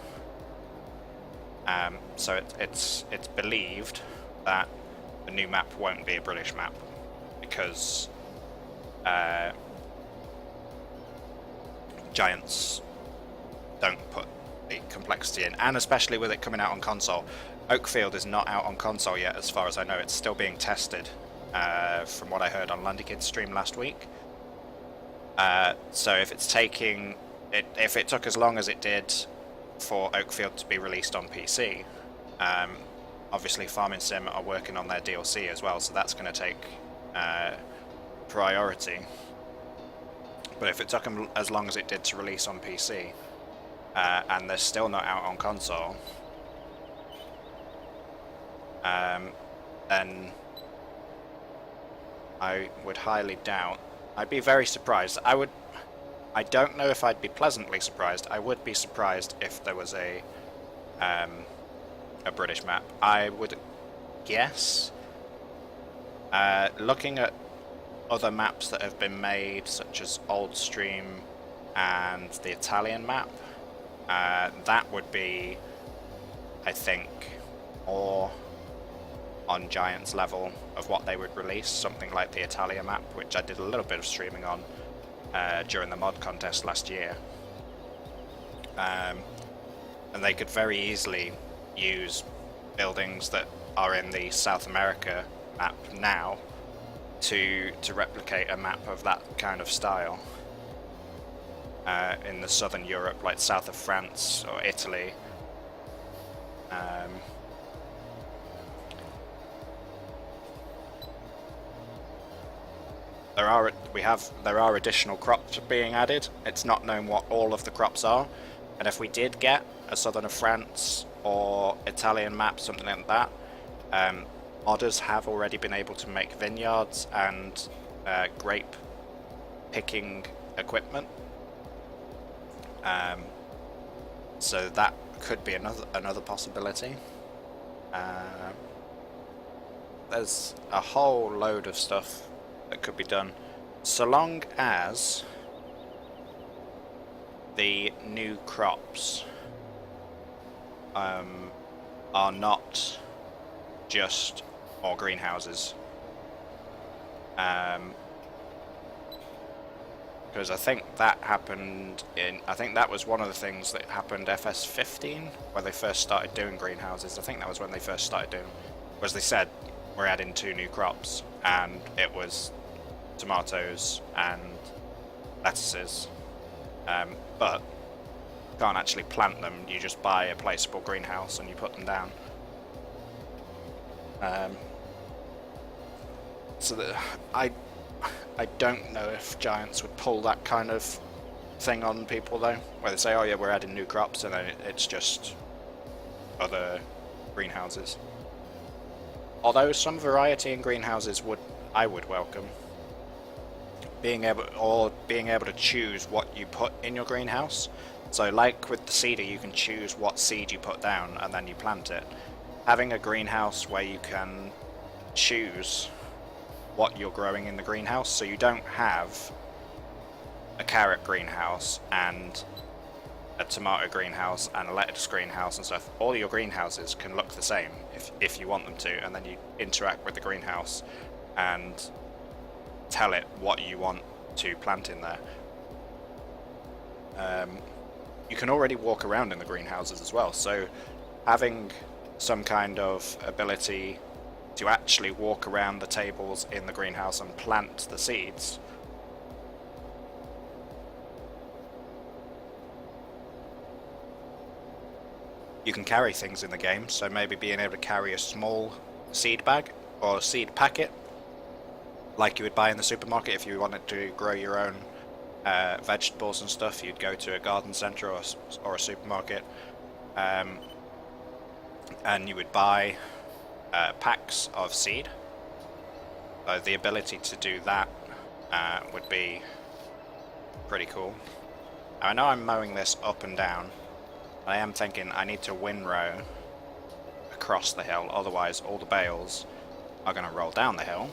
S1: So it's believed that the new map won't be a British map because Giants don't put the complexity in, and especially with it coming out on console. Oakfield is not out on console yet, as far as I know. It's still being tested, from what I heard on Landy Kid's stream last week. So if it took as long as it did for Oakfield to be released on PC, obviously Farming Sim are working on their DLC as well, so that's going to take priority. But if it took them as long as it did to release on PC, and they're still not out on console, then I would highly doubt. I'd be very surprised. I don't know if I'd be pleasantly surprised. I would be surprised if there was a British map. I would guess, looking at other maps that have been made, such as Oldstream and the Italian map, that would be, I think, more on Giants level of what they would release, something like the Italia map, which I did a little bit of streaming on during the mod contest last year. And they could very easily use buildings that are in the South America map now to replicate a map of that kind of style in the southern Europe, like south of France or Italy. There are additional crops being added. It's not known what all of the crops are, and if we did get a southern of France or Italian map, something like that, modders have already been able to make vineyards and grape picking equipment. So that could be another possibility. There's a whole load of stuff that could be done, so long as the new crops are not just more greenhouses. Because I think that happened I think that was one of the things that happened FS17, where they first started doing greenhouses. I think that was when they first started doing them, was they said, we're adding 2 new crops, and it was tomatoes and lettuces. But you can't actually plant them, you just buy a placeable greenhouse and you put them down. So that I don't know if Giants would pull that kind of thing on people though, where they say, oh yeah, we're adding new crops, and then it's just other greenhouses. Although some variety in greenhouses I would welcome. Being able to choose what you put in your greenhouse. So like with the seeder, you can choose what seed you put down and then you plant it. Having a greenhouse where you can choose what you're growing in the greenhouse, so you don't have a carrot greenhouse and a tomato greenhouse and a lettuce greenhouse and stuff. All your greenhouses can look the same if you want them to, and then you interact with the greenhouse and tell it what you want to plant in there. You can already walk around in the greenhouses as well, so having some kind of ability to actually walk around the tables in the greenhouse and plant the seeds. You can carry things in the game, so maybe being able to carry a small seed bag or a seed packet like you would buy in the supermarket. If you wanted to grow your own vegetables and stuff, you'd go to a garden centre or a supermarket, and you would buy packs of seed. So the ability to do that would be pretty cool. Now, I know I'm mowing this up and down, but I am thinking I need to windrow across the hill, otherwise all the bales are going to roll down the hill,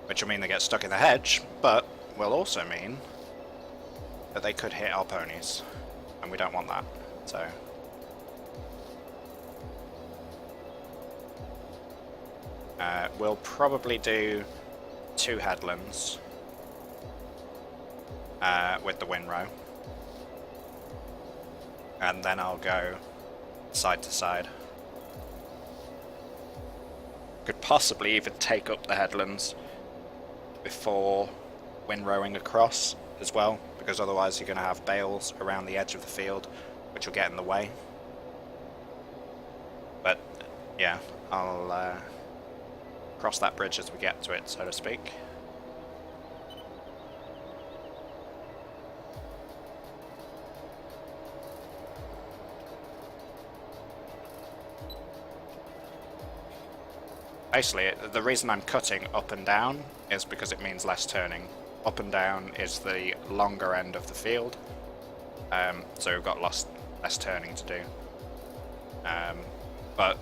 S1: which will mean they get stuck in the hedge, but will also mean that they could hit our ponies, and we don't want that. So we'll probably do 2 headlands with the windrow, and then I'll go side to side. Could possibly even take up the headlands before windrowing across as well, because otherwise you're going to have bales around the edge of the field which will get in the way. But yeah, I'll cross that bridge as we get to it, so to speak. Basically, the reason I'm cutting up and down is because it means less turning. Up and down is the longer end of the field, so we've got less turning to do. But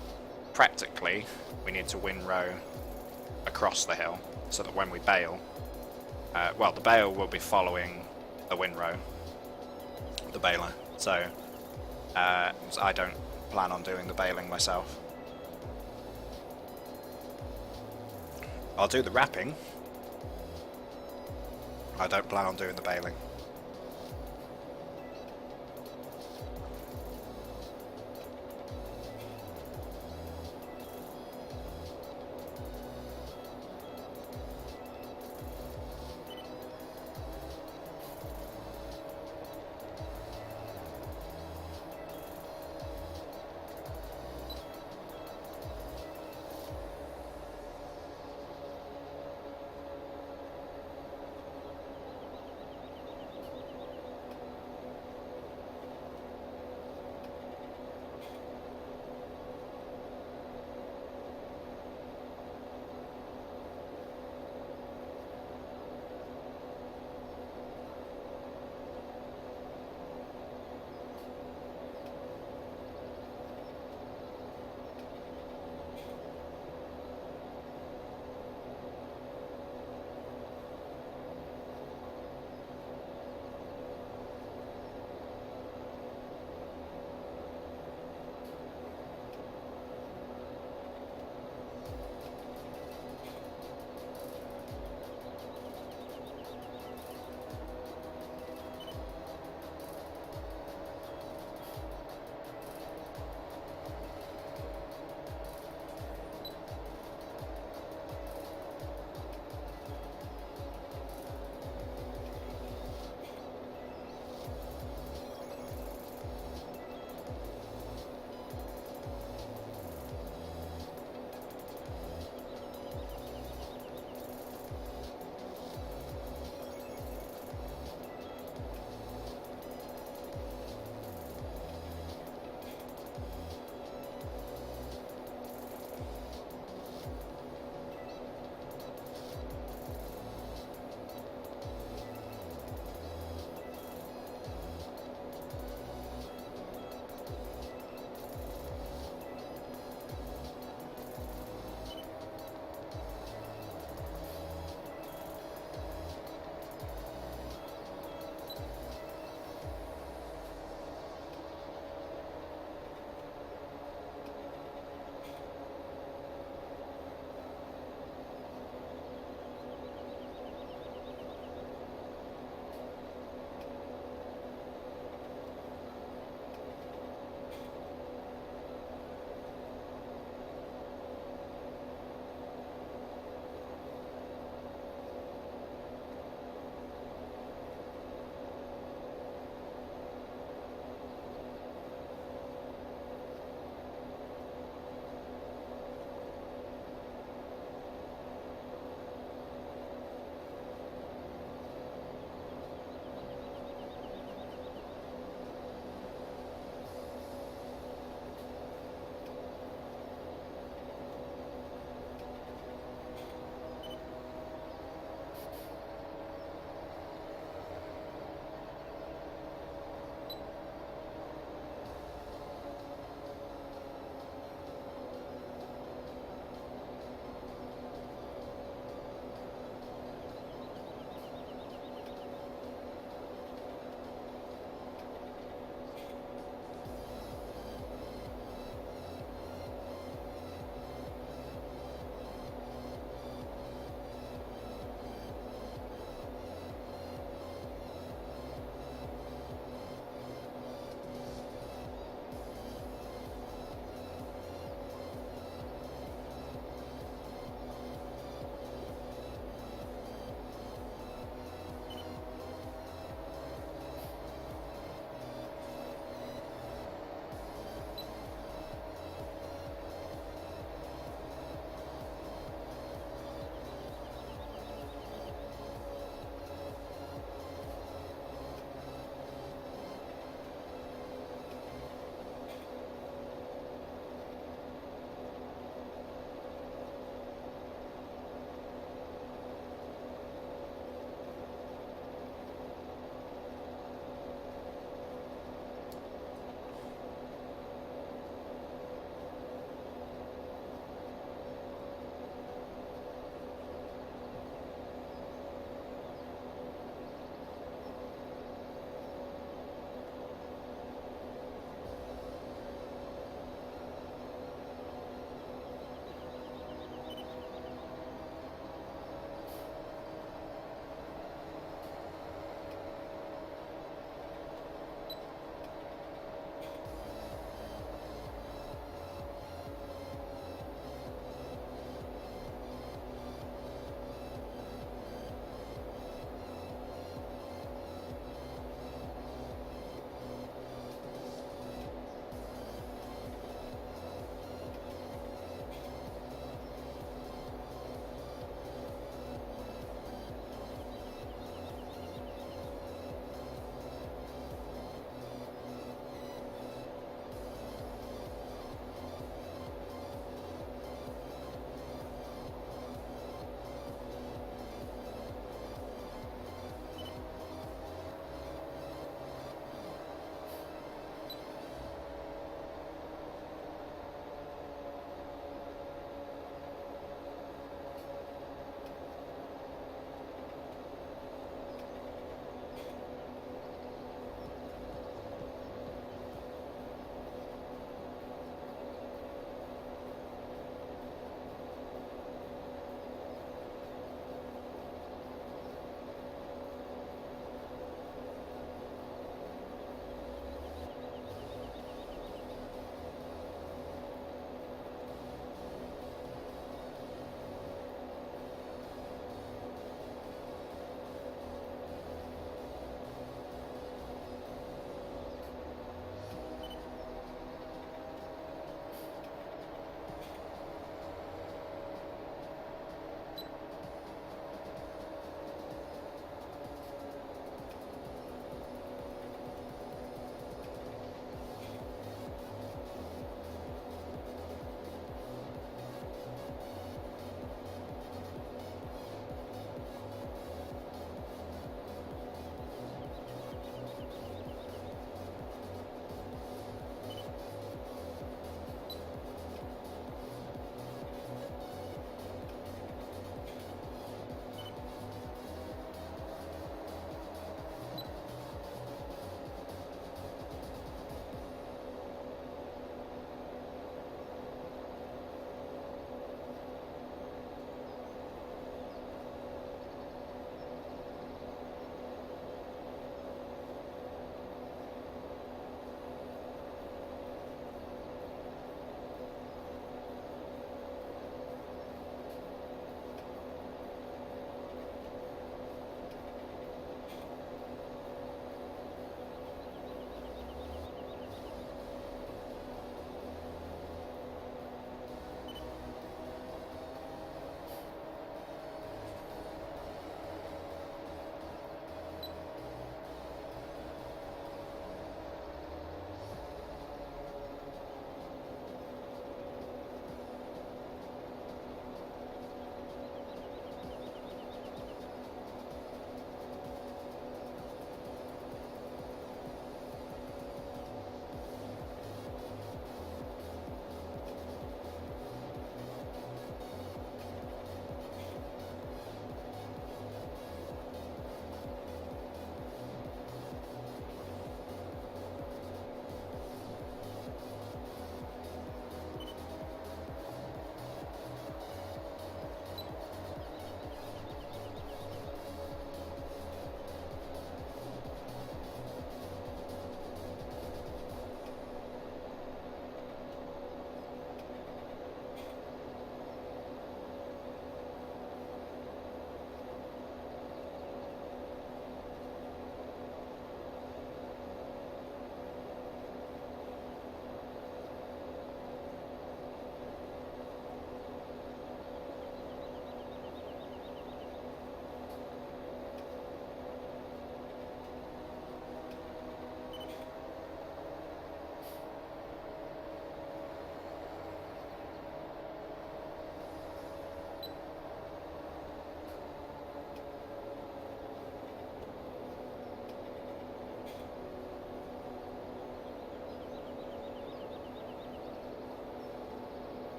S1: practically, we need to windrow across the hill so that when we bale, well, the bale will be following the windrow, the baler. So I don't plan on doing the baling myself. I'll do the wrapping. I don't plan on doing the baling.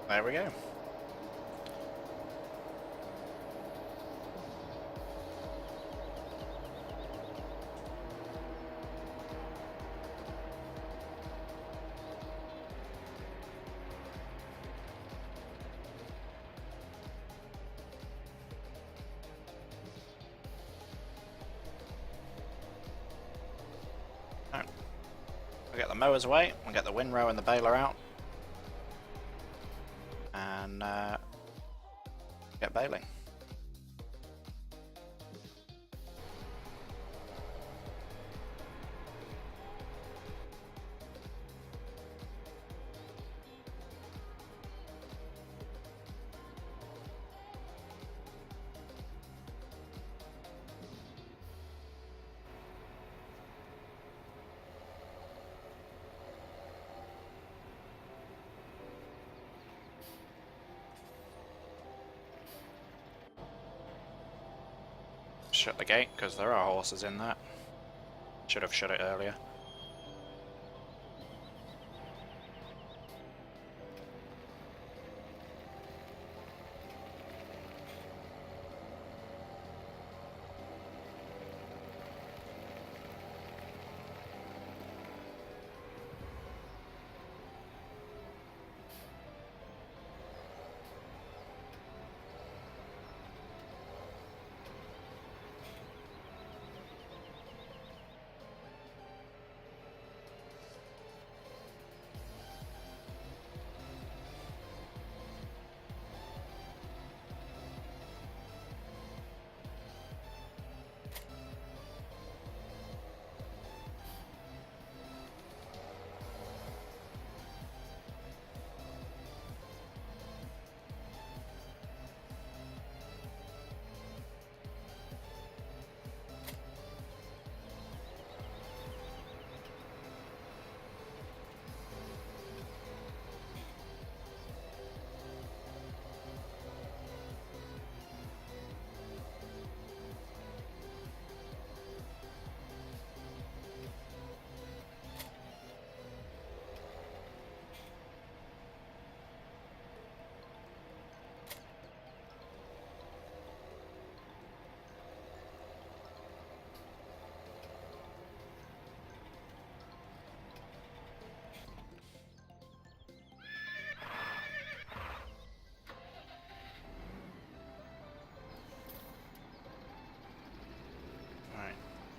S1: There we go. We'll get the mowers away, we'll get the windrow and the baler out, and get baling. Shut the gate, because there are horses in that. Should have shut it earlier.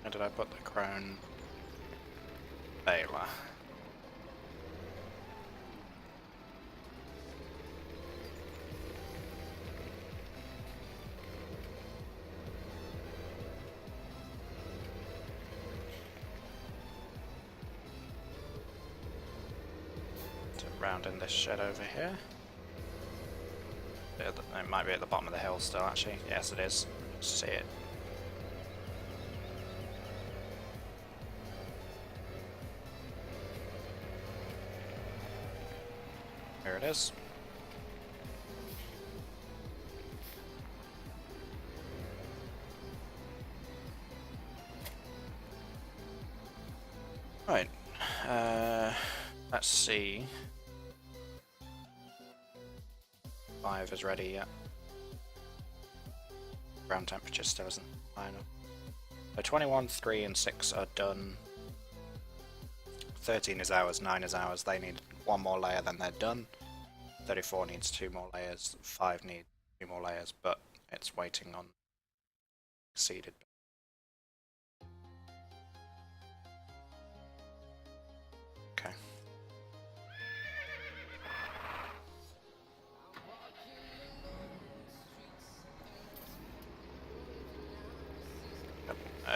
S1: Where did I put the crone baler? To round in this shed over here. It might be at the bottom of the hill still, actually. Yes, it is. See it. Here it is. Right. Let's see. 5 is ready yet. Ground temperature still isn't final. So 21, 3 and 6 are done. 13 is ours, 9 is ours. They need one more layer, then they're done. 34 needs 2 more layers. 5 needs 2 more layers, but it's waiting on seeded. Okay.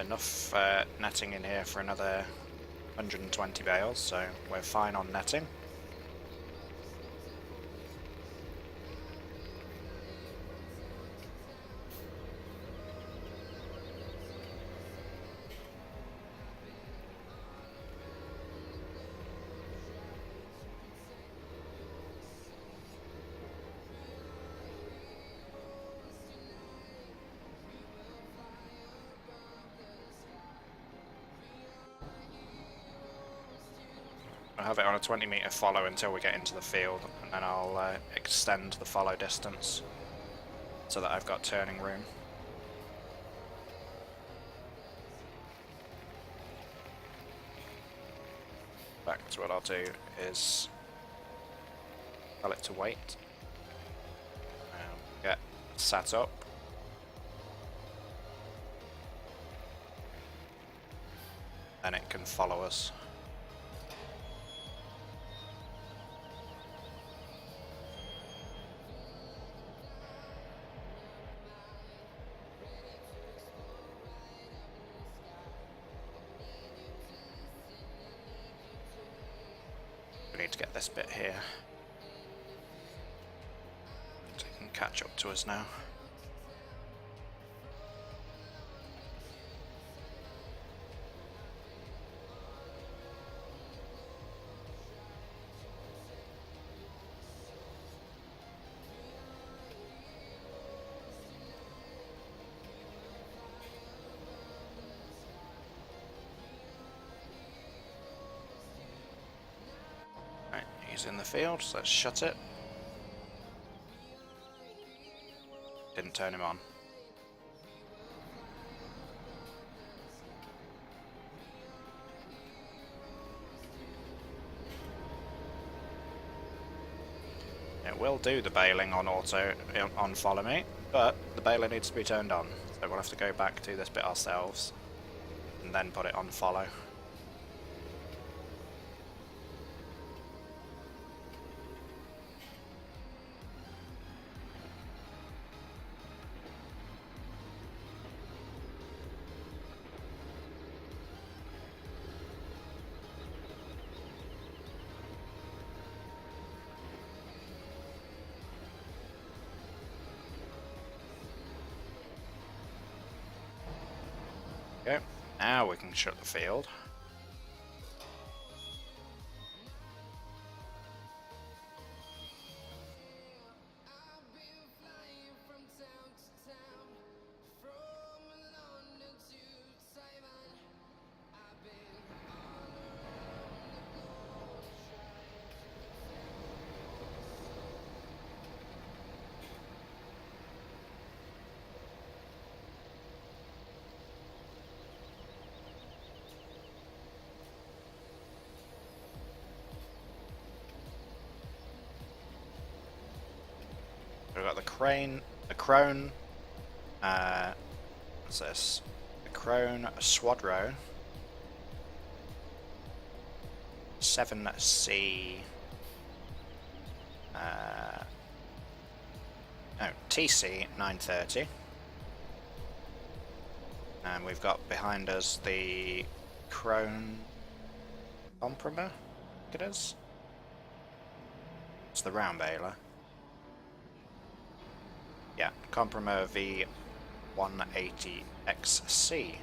S1: Enough netting in here for another 120 bales, so we're fine on netting. I'll have it on a 20-metre follow until we get into the field, and then I'll extend the follow distance so that I've got turning room. Back to what I'll do is tell it to wait. Get sat up. Then it can follow us. We need to get this bit here. So it can catch up to us now. He's in the field, so let's shut it. Didn't turn him on. It will do the baling on auto on follow me, but the baler needs to be turned on. So we'll have to go back to this bit ourselves and then put it on follow. Okay, now we can shut the field. We've got the crone, what's this? The crone Swadro 7C, TC 930, and we've got behind us the crone Compromer, it is. It's the round baler. Yeah, Compromer V180XC.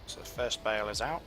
S1: So the first bale is out.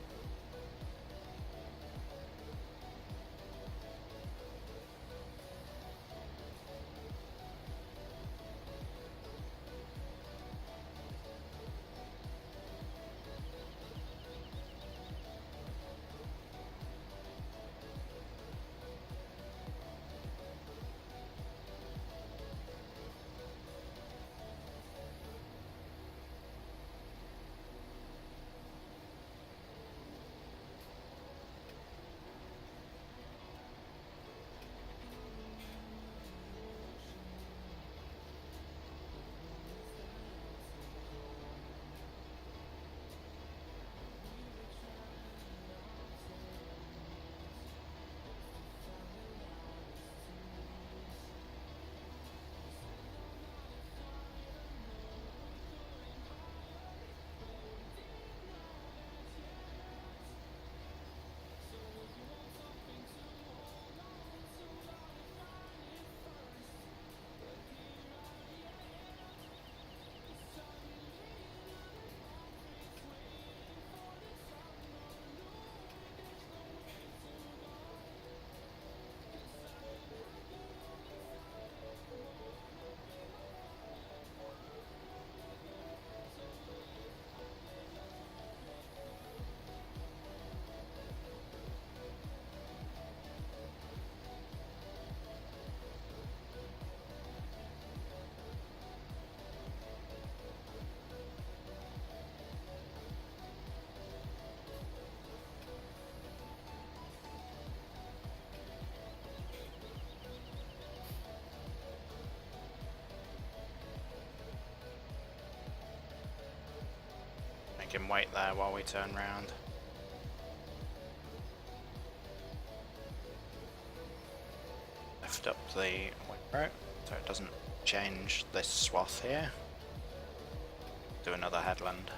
S1: make him wait there while we turn round. Lift up the windrow so it doesn't change this swath here. Do another headland.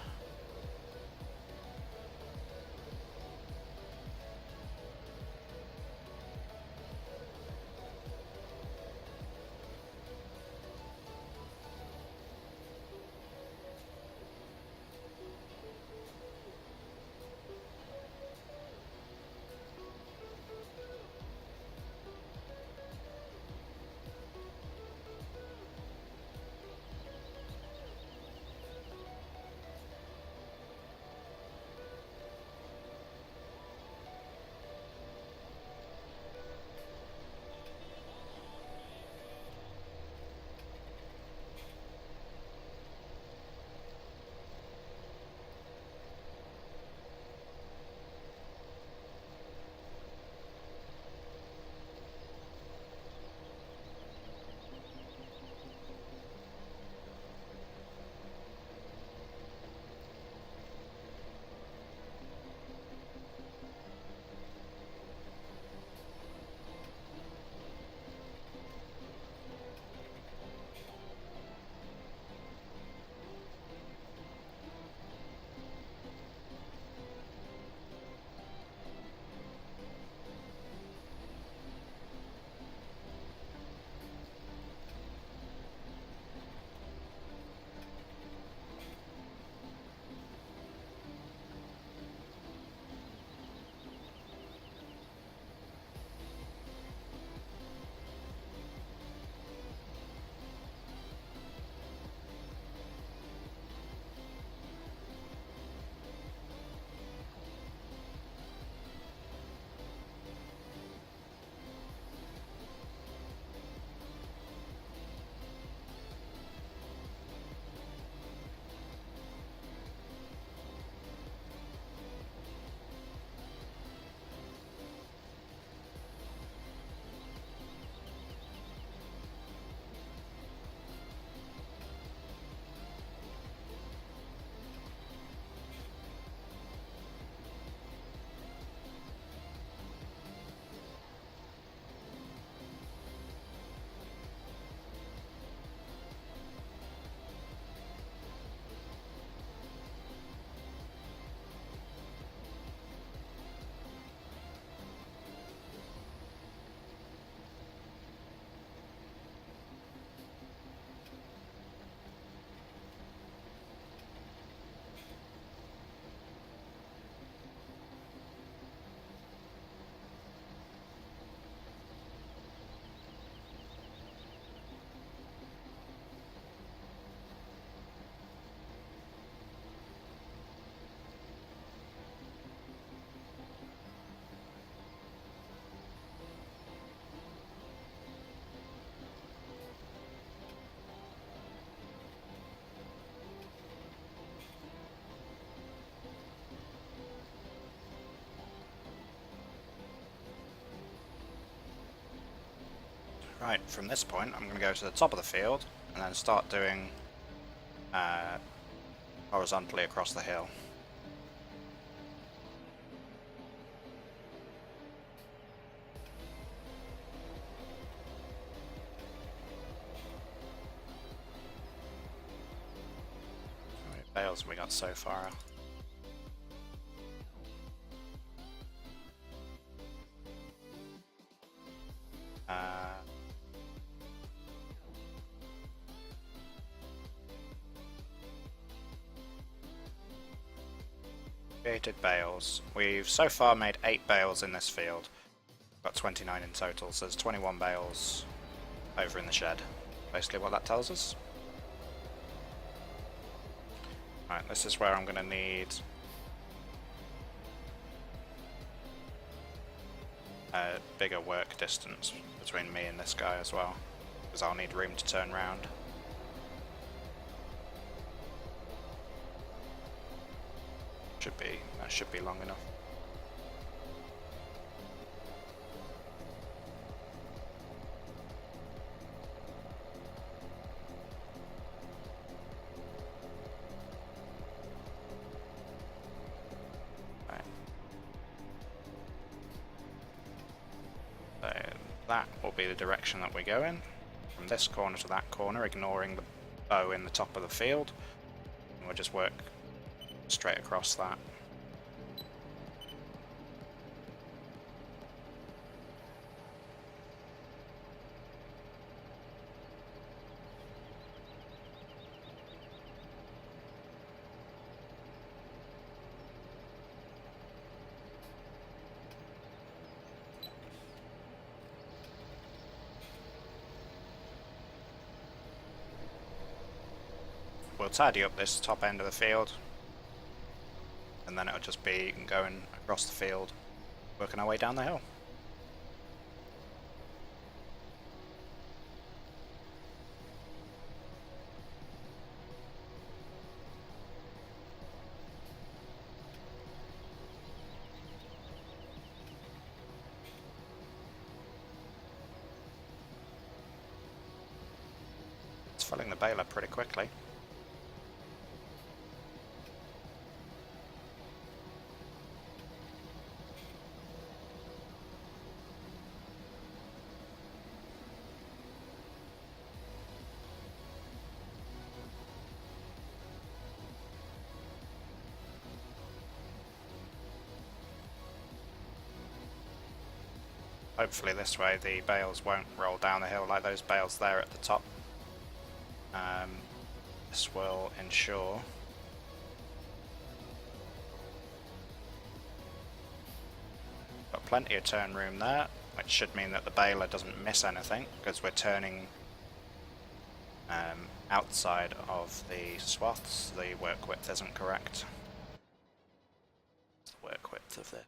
S1: Right, from this point I'm going to go to the top of the field and then start doing horizontally across the hill. How many bales have we got so far? Created bales. We've so far made 8 bales in this field. Got 29 in total, so there's 21 bales over in the shed. Basically what that tells us. Right, this is where I'm going to need a bigger work distance between me and this guy as well, because I'll need room to turn round. That should be long enough.
S2: That will be the direction that we go in, from this corner to that corner, ignoring the bow in the top of the field. And we'll just work straight across that. We'll tidy up this top end of the field, and then it'll just be going across the field, working our way down the hill. It's filling the baler pretty quickly. Hopefully this way the bales won't roll down the hill like those bales there at the top. This will ensure got plenty of turn room there, which should mean that the baler doesn't miss anything because we're turning outside of the swaths. The work width isn't correct. The work width of this.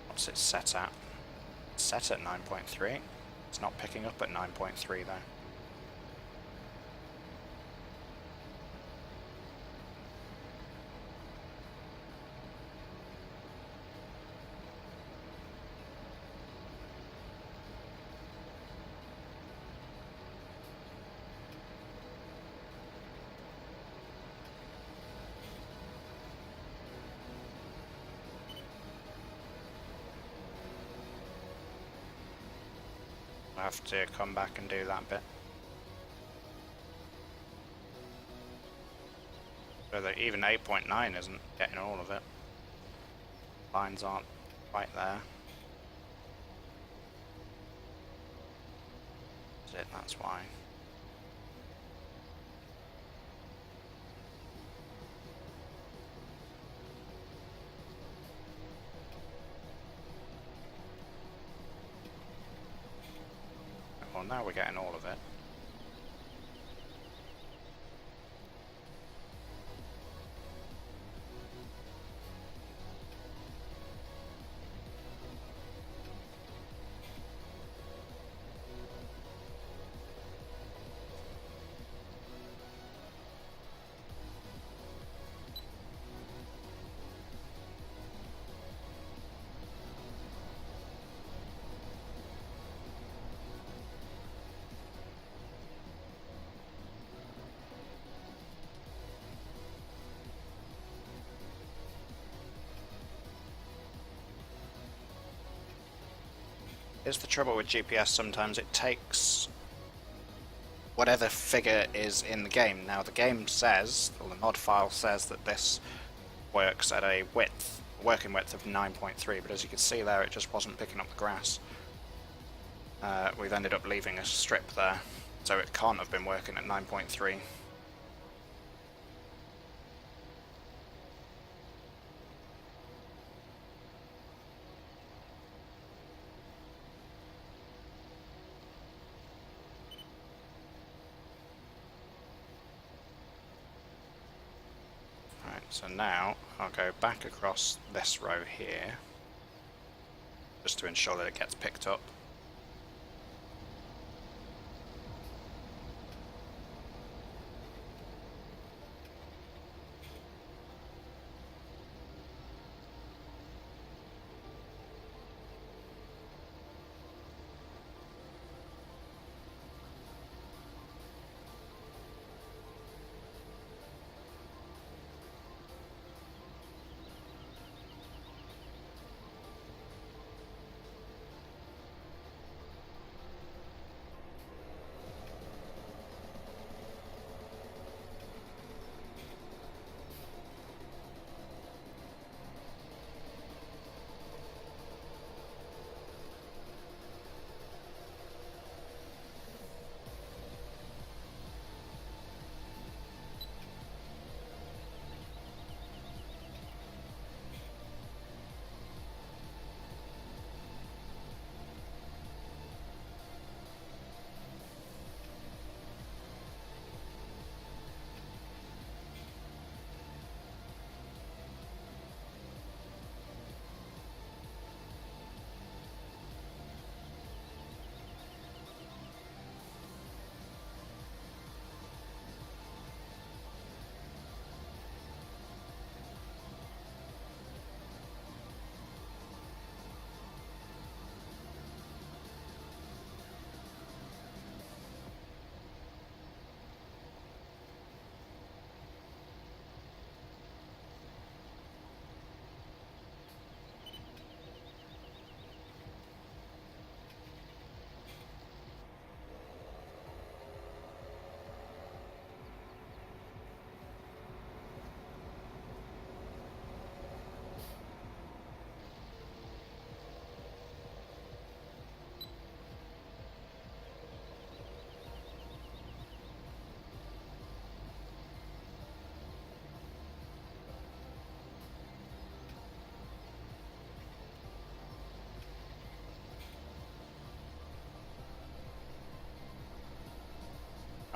S2: What's it set at? It's set at 9.3. It's not picking up at 9.3 though. I'll have to come back and do that bit. So that even 8.9 isn't getting all of it. Lines aren't quite there. That's it, that's why. Well, now we're getting all of it. Here's the trouble with GPS, sometimes it takes whatever figure is in the game. Now the game says, or the mod file says, that this works at a working width of 9.3, but as you can see there it just wasn't picking up the grass. We've ended up leaving a strip there, so it can't have been working at 9.3. So now I'll go back across this row here, just to ensure that it gets picked up.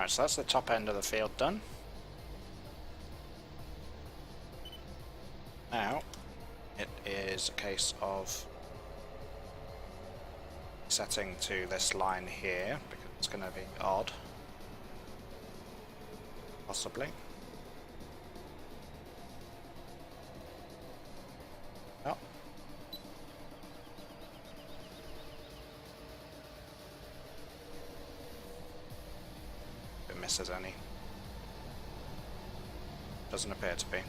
S2: Right, so that's the top end of the field done. Now, it is a case of setting to this line here, because it's going to be odd. Possibly. Oh. If it misses any. Doesn't appear to be.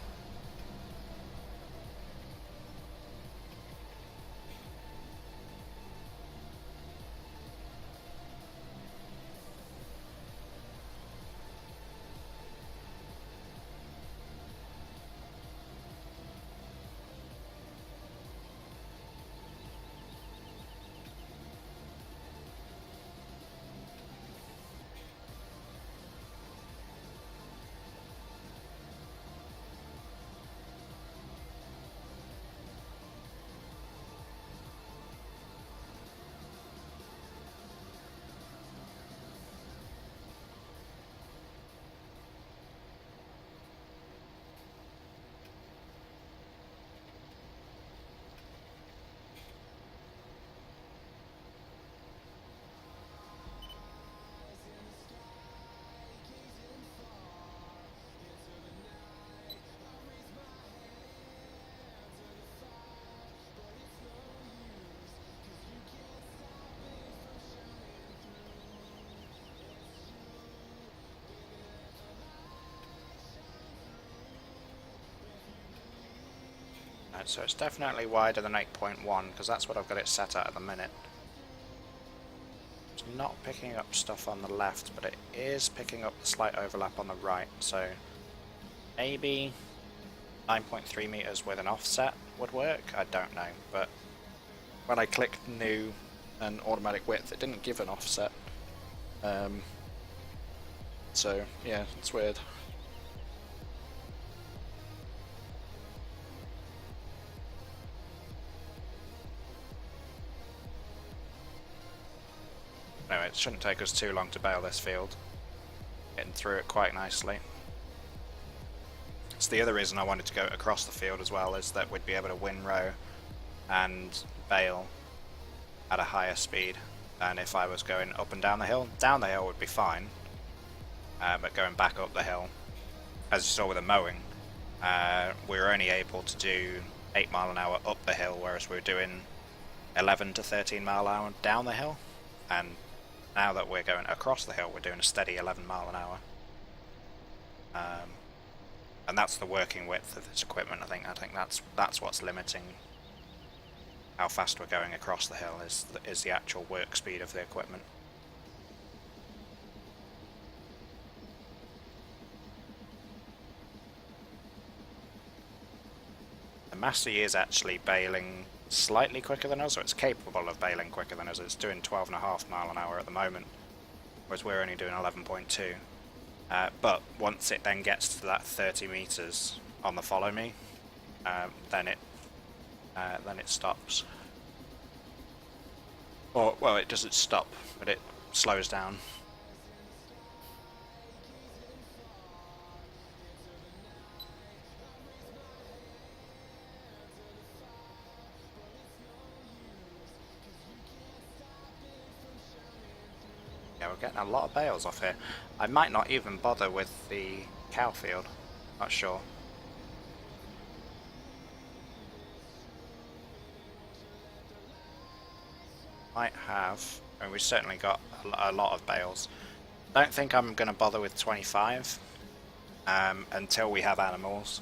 S2: Right, so it's definitely wider than 8.1 because that's what I've got it set at the minute. It's not picking up stuff on the left, but it is picking up the slight overlap on the right, so maybe 9.3 meters with an offset would work. I don't know, but when I clicked new and automatic width, it didn't give an offset. So yeah, it's weird. Anyway, it shouldn't take us too long to bale this field. Getting through it quite nicely. So the other reason I wanted to go across the field as well is that we'd be able to windrow and bale at a higher speed than if I was going up and down the hill. Down the hill would be fine, but going back up the hill, as you saw with the mowing, we were only able to do 8 mile an hour up the hill, whereas we were doing 11 to 13 mile an hour down the hill. And now that we're going across the hill, we're doing a steady 11 mile an hour. And that's the working width of this equipment. I think that's what's limiting how fast we're going across the hill is the actual work speed of the equipment. The Massey is actually baling slightly quicker than us, or it's capable of baling quicker than us. It's doing 12.5 mile an hour at the moment, whereas we're only doing 11.2. But once it then gets to that 30 meters on the follow me, then it stops. Or well, it doesn't stop, but it slows down. Yeah, we're getting a lot of bales off here. I might not even bother with the cow field. Not sure. Might have, and we've certainly got a lot of bales. Don't think I'm going to bother with 25 until we have animals.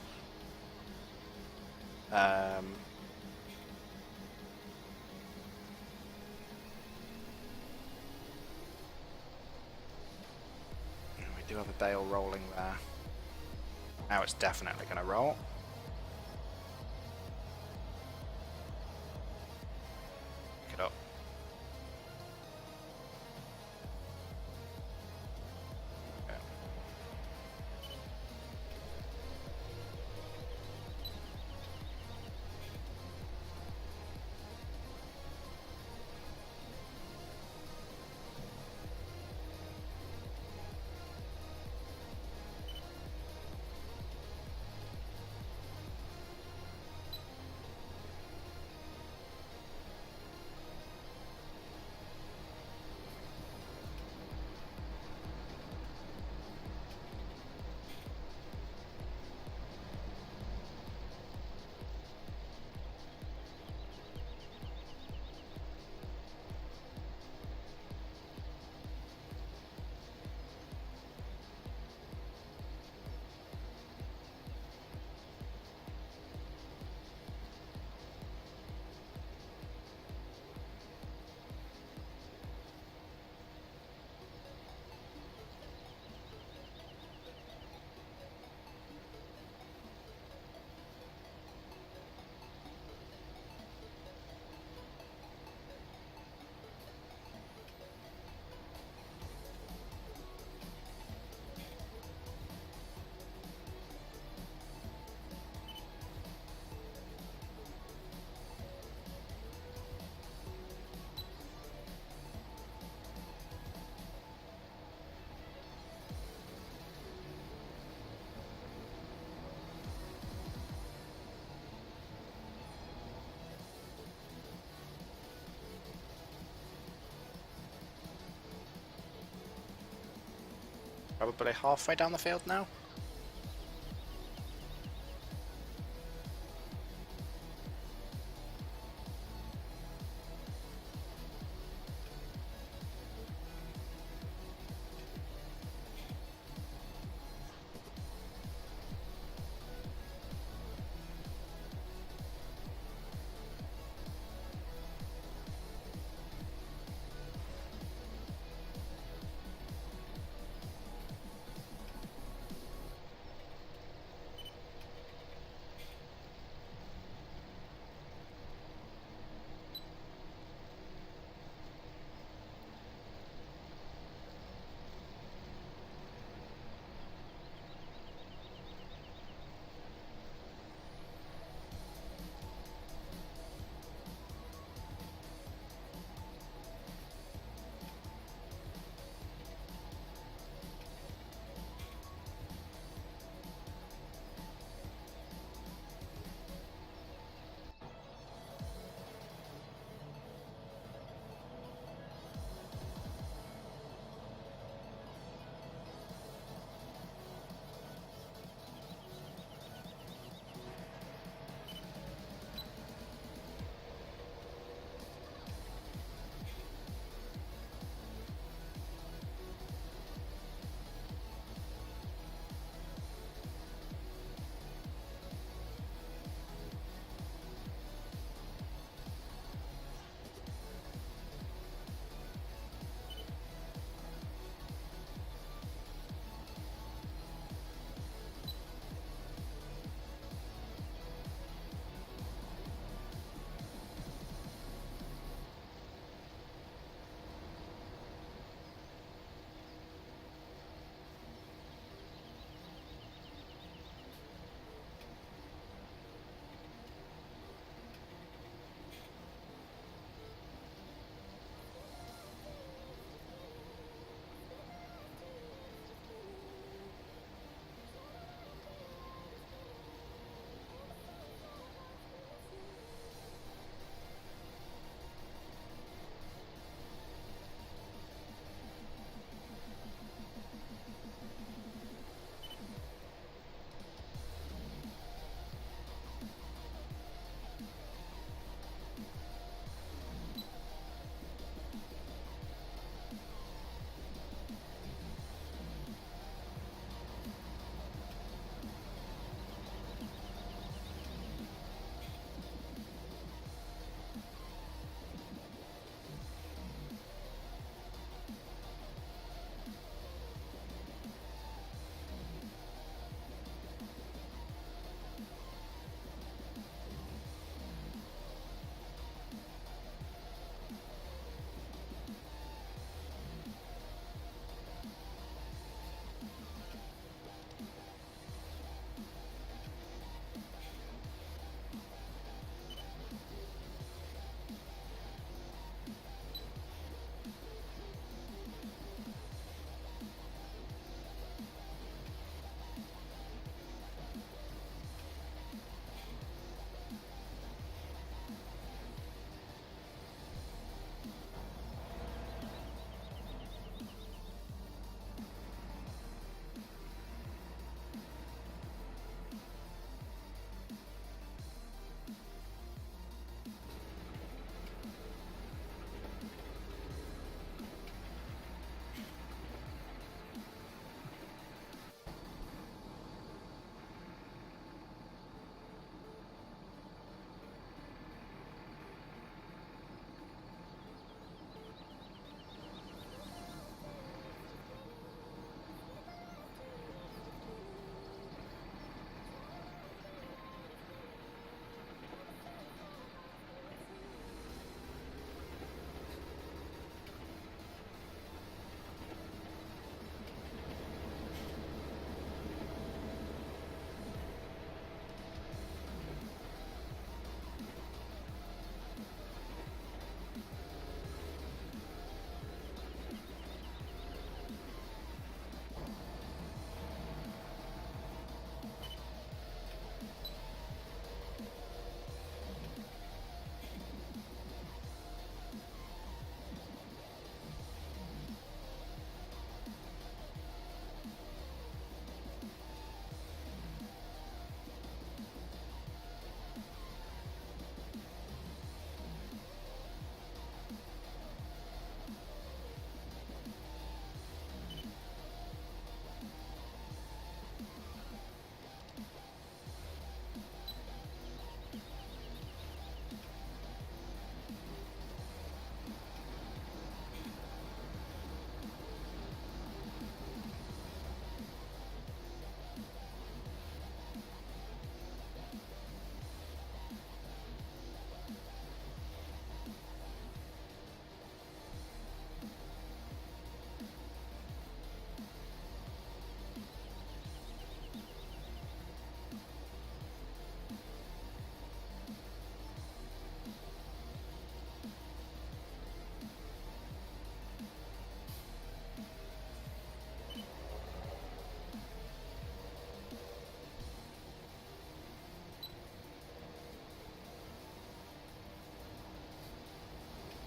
S2: We do have a bale rolling there. Now it's definitely going to roll. Pick it up. Okay. Probably halfway down the field now.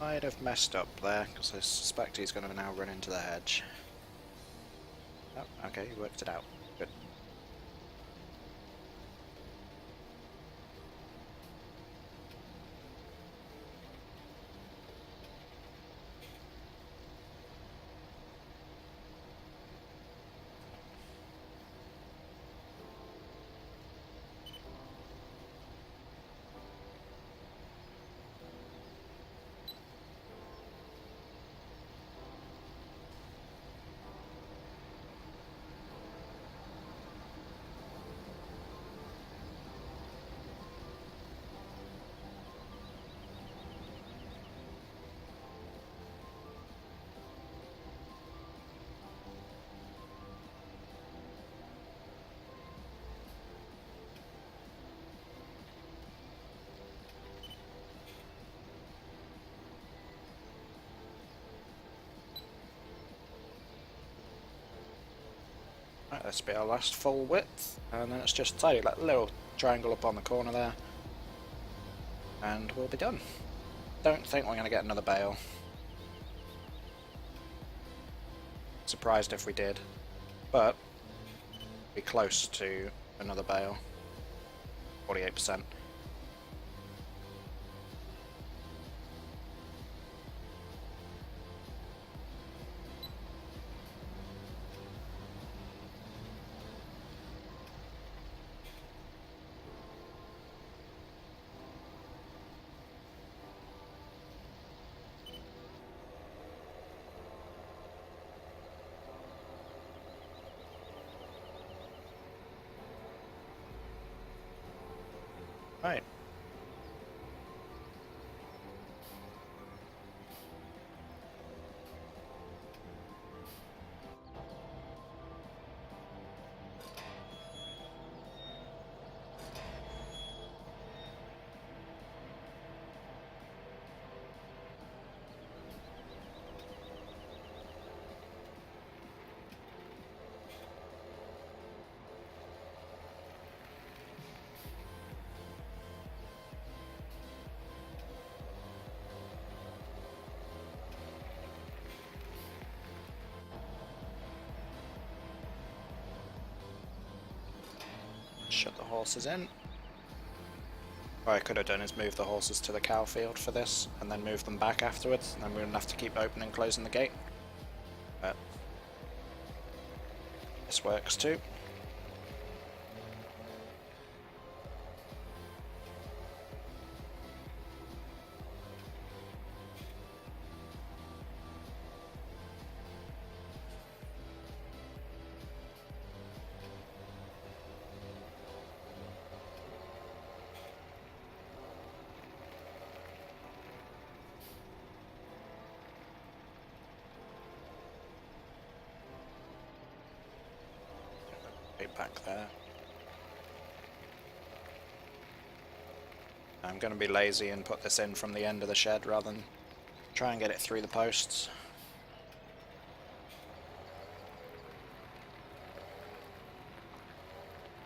S2: Might have messed up there, because I suspect he's going to now run into the hedge. Oh, okay, he worked it out. Good. Right, this will be our last full width, and then it's just a tiny little triangle up on the corner there, and we'll be done. Don't think we're going to get another bale. Surprised if we did, but be close to another bale. 48%. Right. Shut the horses in. What I could have done is move the horses to the cow field for this, and then move them back afterwards, and then we wouldn't have to keep opening and closing the gate. But this works too. Back there. I'm going to be lazy and put this in from the end of the shed rather than try and get it through the posts.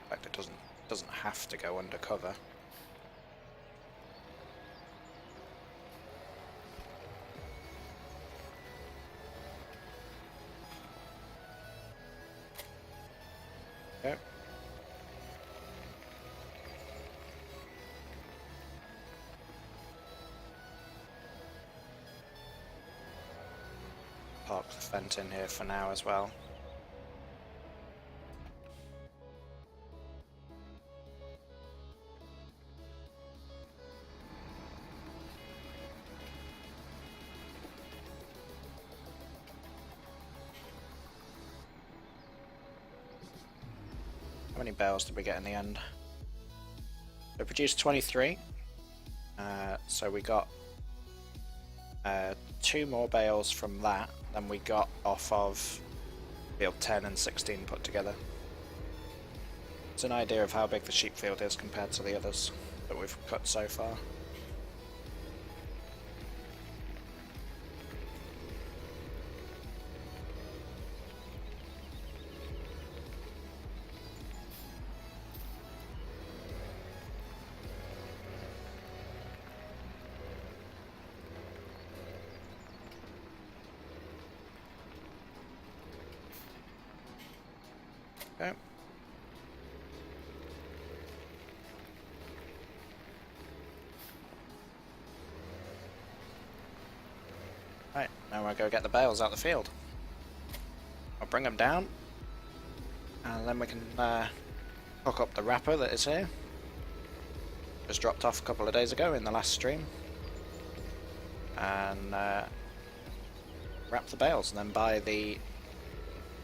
S2: In fact, it doesn't have to go under cover. Okay. Park the Fent in here for now as well. How many bales did we get in the end? We produced 23. So we got 2 more bales from that than we got off of field 10 and 16 put together. It's an idea of how big the sheep field is compared to the others that we've cut so far. Okay. Right, now we'll go get the bales out of the field. I'll bring them down, and then we can hook up the wrapper that is here. Just dropped off a couple of days ago in the last stream. And wrap the bales, and then by the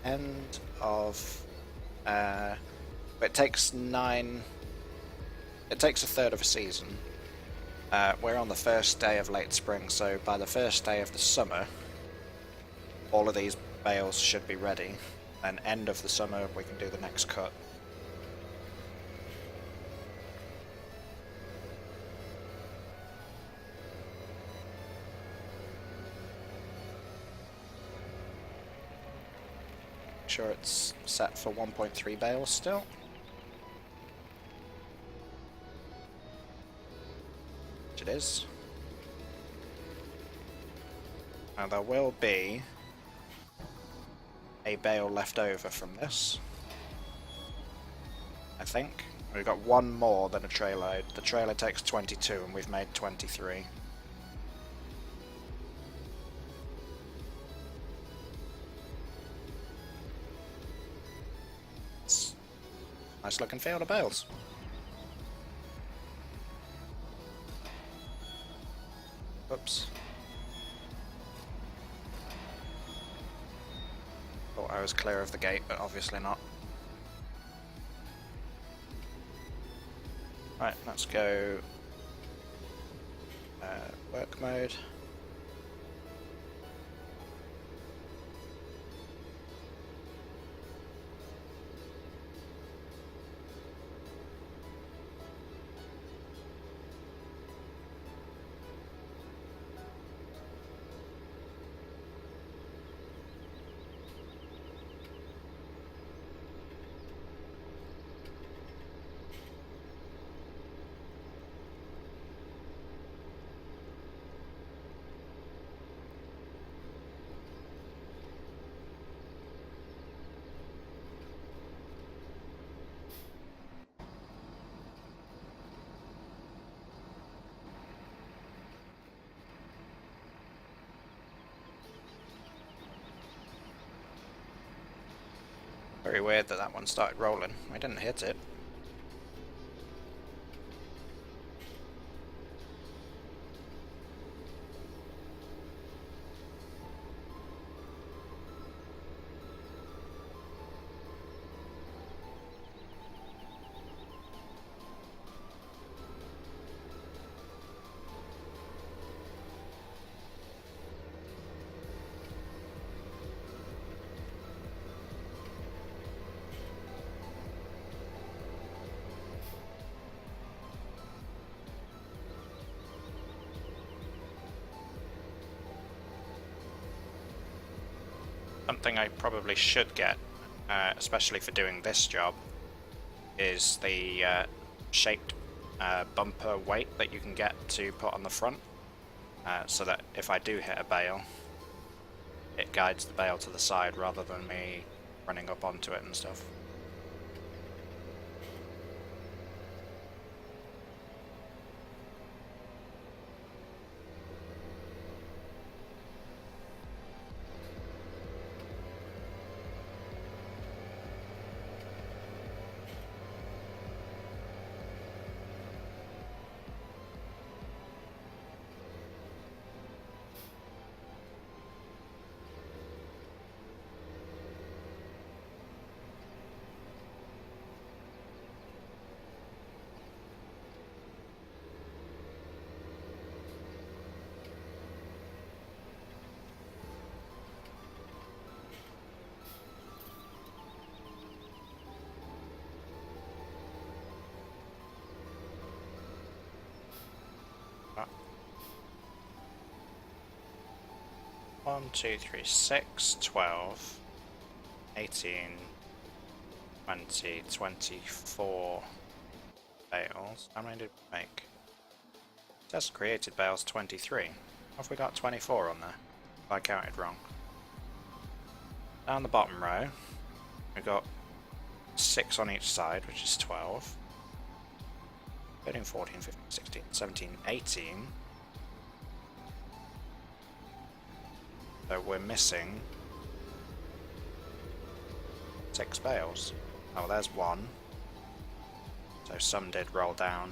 S2: end of it takes a third of a season. We're on the first day of late spring, so by the first day of the summer all of these bales should be ready, and end of the summer we can do the next cut. Sure it's set for 1.3 bales still. Which it is. Now there will be a bale left over from this, I think. We've got one more than a tray load. The trailer takes 22 and we've made 23. Nice looking field of bales. Oops. Thought I was clear of the gate, but obviously not. Right, let's go work mode. Very weird that that one started rolling. I didn't hit it. Something I probably should get, especially for doing this job, is the shaped bumper weight that you can get to put on the front, so that if I do hit a bale, it guides the bale to the side rather than me running up onto it and stuff. Ah. 1, 2, 3, 6, 12, 18, 20, 24 bales. How many did we make? It says created bales 23. Have we got 24 on there? I counted wrong. Down the bottom row, we've got 6 on each side, which is 12. 13, 14, 15, 16, 17, 18. So we're missing 6 bales. Oh, there's one. So some did roll down.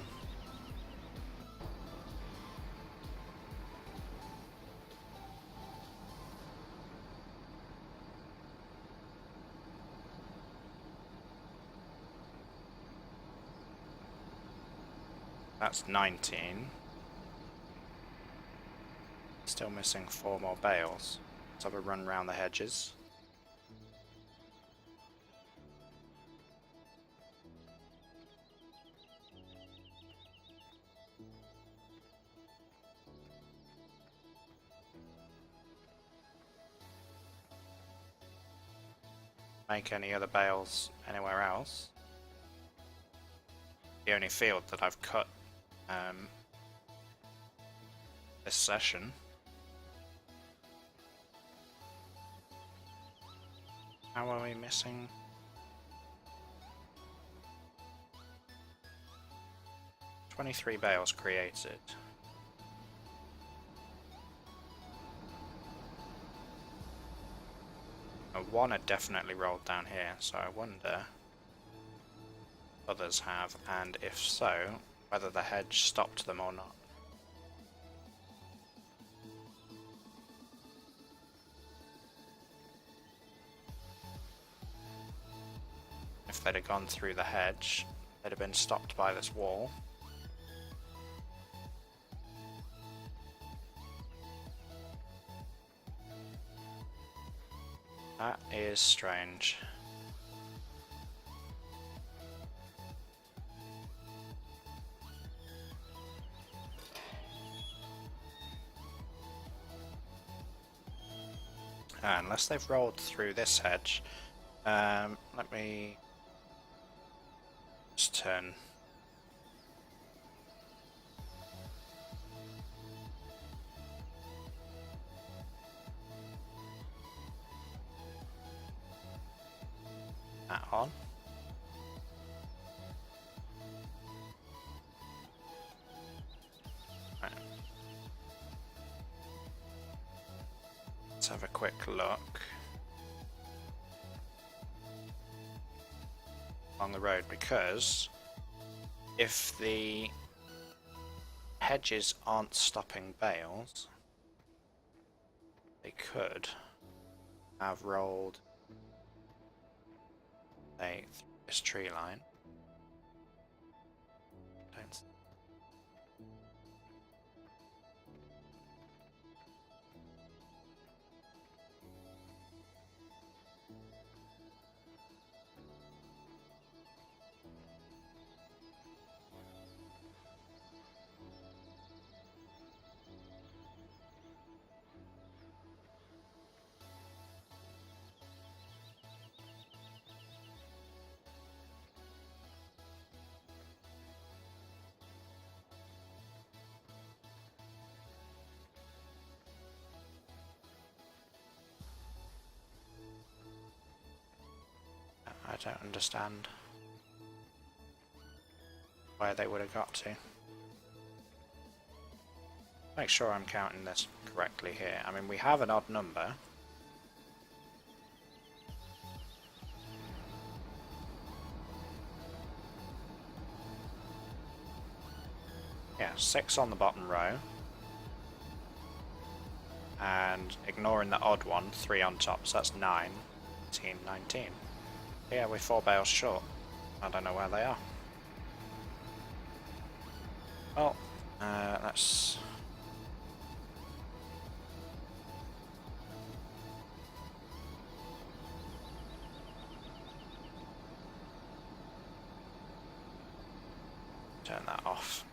S2: That's 19. Still missing 4 more bales. Let's have a run round the hedges. Make any other bales anywhere else. The only field that I've cut this session. How are we missing? "23 bales created. One had definitely rolled down here, so I wonder if others have, and if so, whether the hedge stopped them or not. If they'd have gone through the hedge, they'd have been stopped by this wall. That is strange. Unless they've rolled through this hedge. Let me just turn. That on. Right. Let's have a quick look on the road, because if the hedges aren't stopping bales, they could have rolled, say, through this tree line. Don't. I don't understand where they would have got to. Make sure I'm counting this correctly here. I mean, we have an odd number. Yeah, 6 on the bottom row. And ignoring the odd one, 3 on top, so that's 9, 18, 19. Yeah, we're 4 bales short. I don't know where they are. Well, let's... turn that off.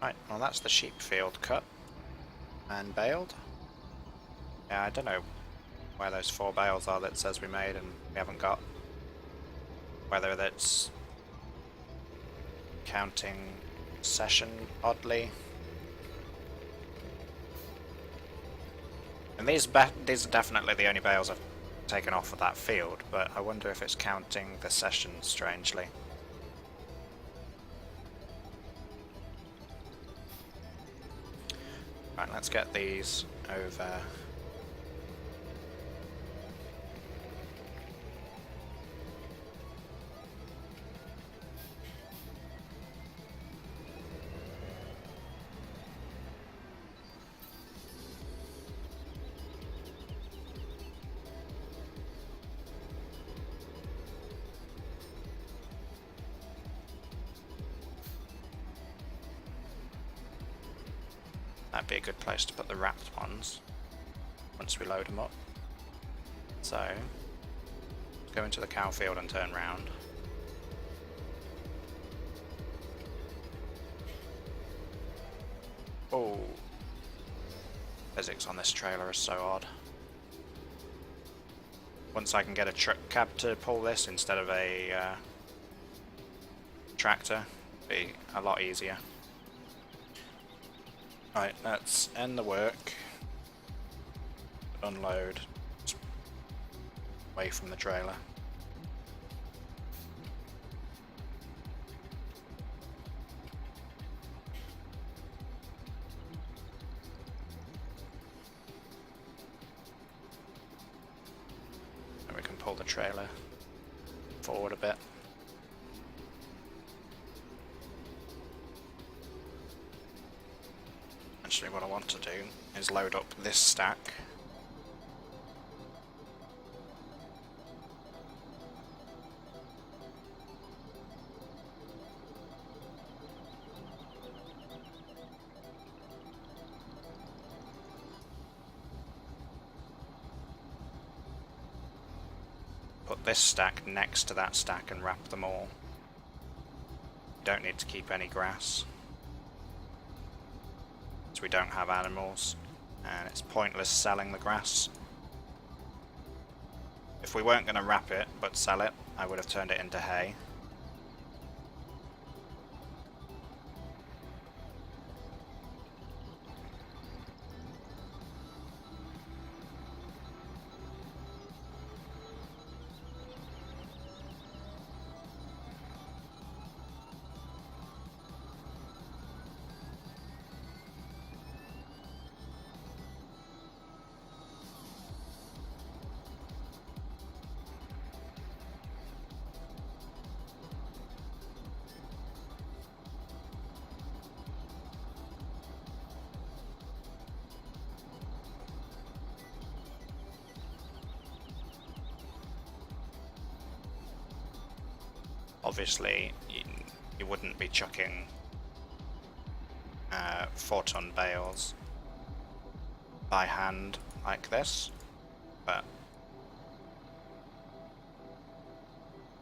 S2: Right, well that's the sheep field cut and baled. Yeah, I don't know where those 4 bales are that says we made and we haven't got. Whether that's counting session oddly. And these are definitely the only bales I've taken off of that field, but I wonder if it's counting the sessions strangely. Right, let's get these over. That'd be a good place to put the wrapped ones once we load them up. So, go into the cow field and turn round. Oh, physics on this trailer is so odd. Once I can get a truck cab to pull this instead of a tractor, it'll be a lot easier. Right, let's end the work. Unload. Away from the trailer. And we can pull the trailer forward a bit. Actually, what I want to do is load up this stack. Put this stack next to that stack and wrap them all. Don't need to keep any grass. We don't have animals, and it's pointless selling the grass. If we weren't going to wrap it but sell it, I would have turned it into hay. Obviously, you wouldn't be chucking 4-ton bales by hand like this, but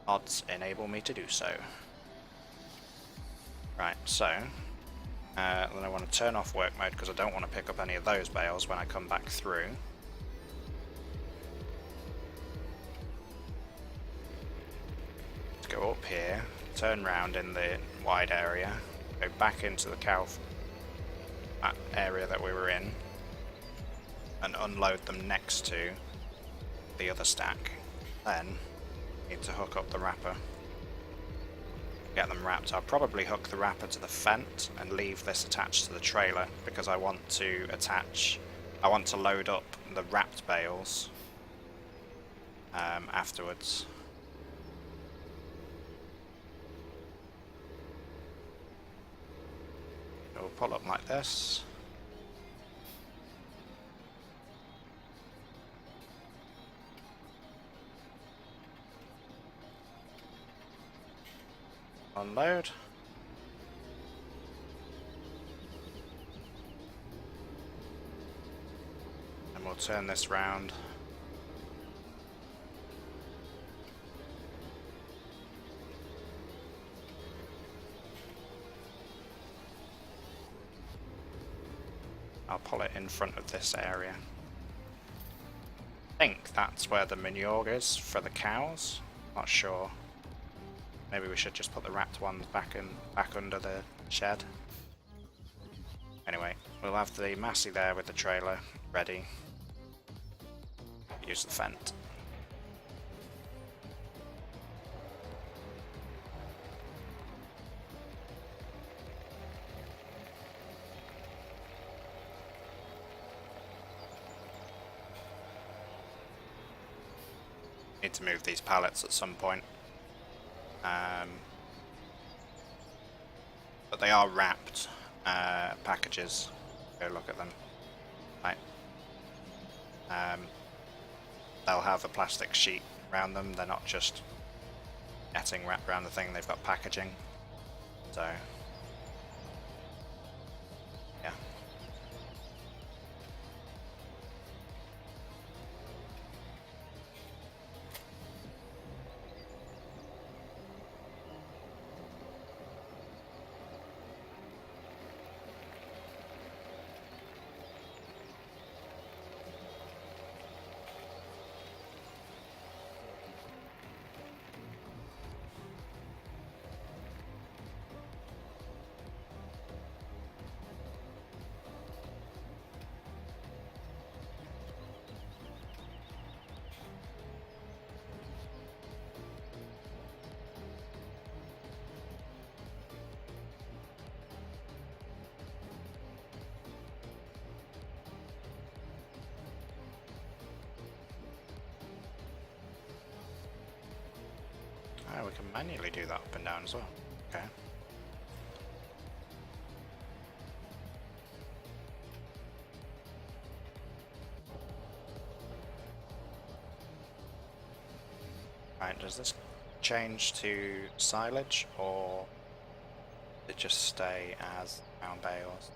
S2: odds enable me to do so. Right, so then I want to turn off work mode because I don't want to pick up any of those bales when I come back through. Go up here, turn round in the wide area, go back into the cow area that we were in, and unload them next to the other stack. Then need to hook up the wrapper, get them wrapped. I'll probably hook the wrapper to the fence and leave this attached to the trailer because I want to load up the wrapped bales afterwards. We'll pull up like this. Unload. And we'll turn this round. I'll pull it in front of this area. I think that's where the manure is for the cows. Not sure. Maybe we should just put the wrapped ones back under the shed. Anyway, we'll have the Massey there with the trailer ready. Use the Fent. Need to move these pallets at some point. But they are wrapped packages. Go look at them. Right. They'll have a plastic sheet around them. They're not just netting wrapped around the thing. They've got packaging. So, yeah. Oh, we can manually do that up and down as well. Okay. Right, does this change to silage or does it just stay as round bales?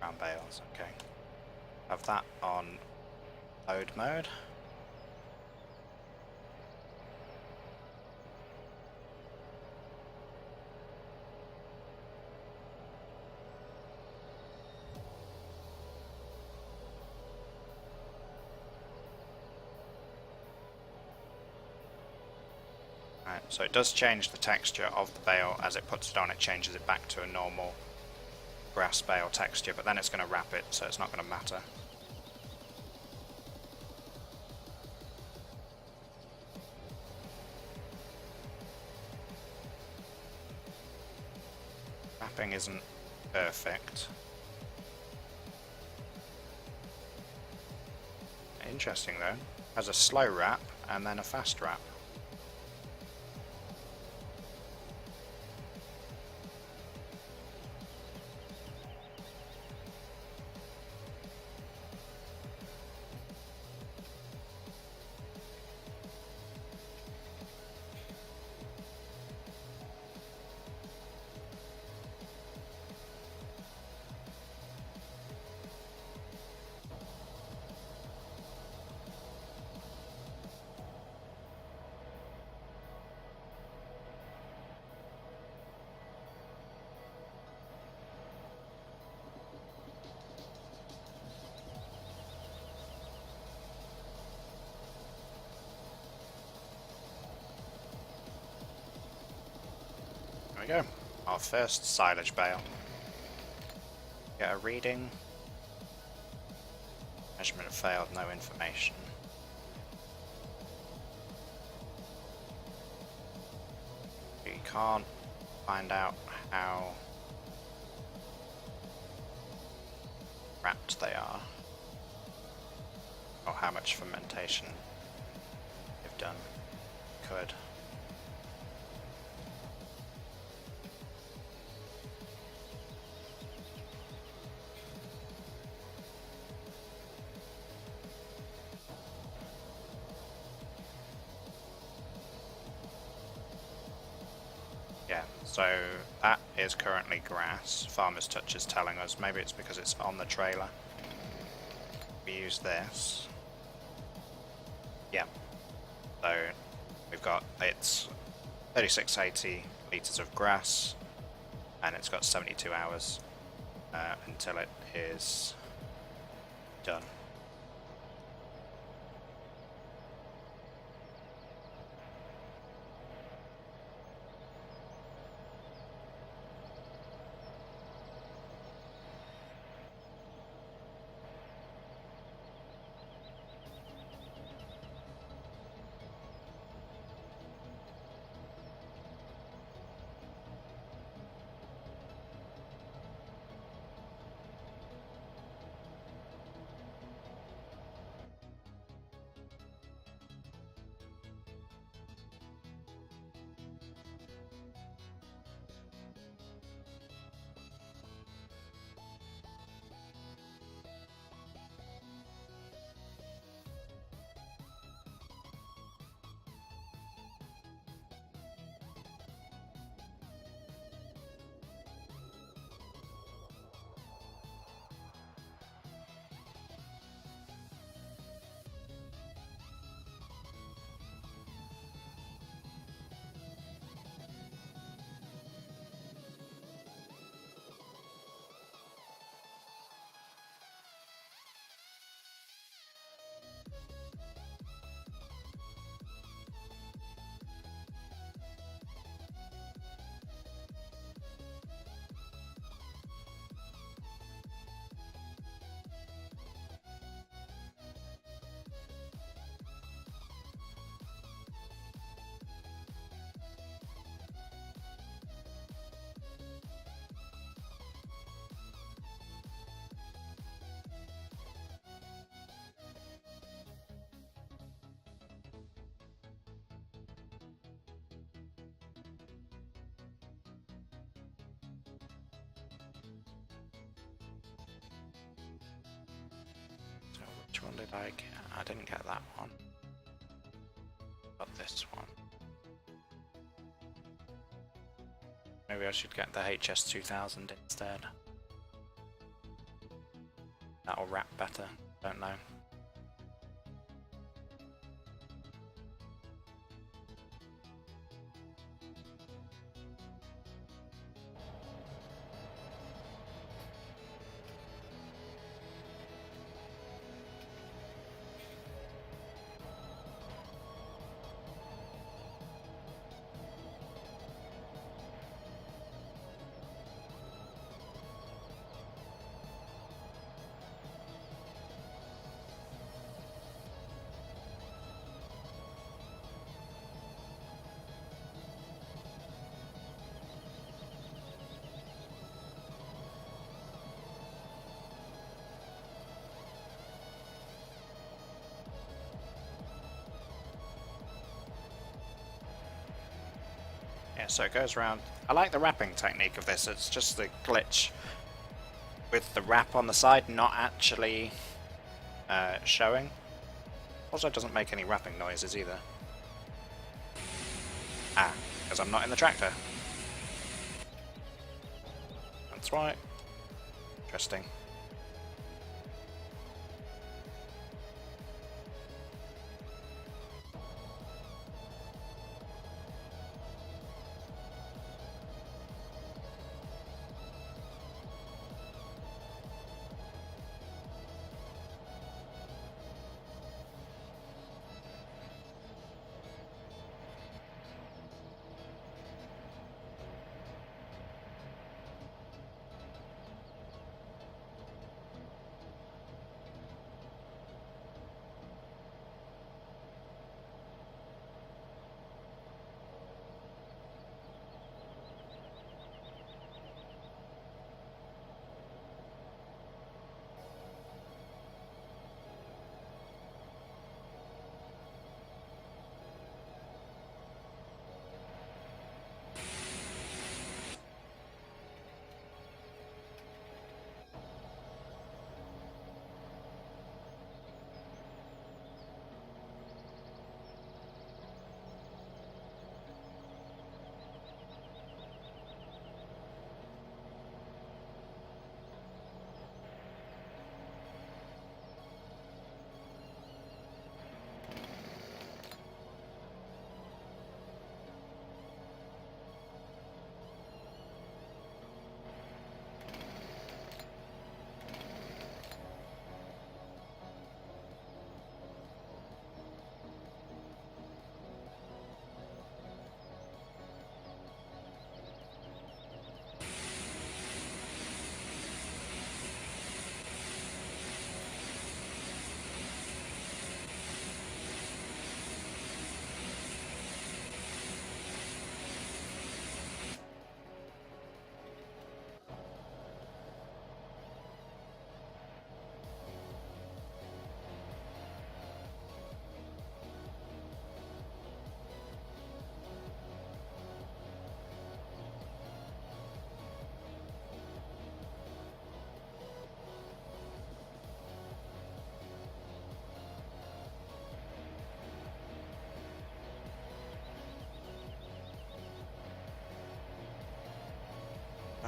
S2: Round bales, okay. Have that on load mode. Right, so it does change the texture of the bale as it puts it on. It changes it back to a normal grass bale texture, but then it's going to wrap it, so it's not going to matter. Wrapping isn't perfect. Interesting though. Has a slow wrap and then a fast wrap. There we go. Our first silage bale. Get a reading. Measurement failed, no information. You can't find out how wrapped they are, or how much fermentation they've done. Could. Yeah, so that is currently grass. Farmer's Touch is telling us. Maybe it's because it's on the trailer. We use this. Yeah. So we've got, it's 3680 litres of grass, and it's got 72 hours until it is done. So which one did I get? I didn't get that one. Got this one. Maybe I should get the HS2000 instead. That'll wrap better. Don't know. Yeah, so it goes around. I like the wrapping technique of this. It's just the glitch with the wrap on the side not actually showing. Also, it doesn't make any wrapping noises either. Ah, because I'm not in the tractor. That's right. Interesting.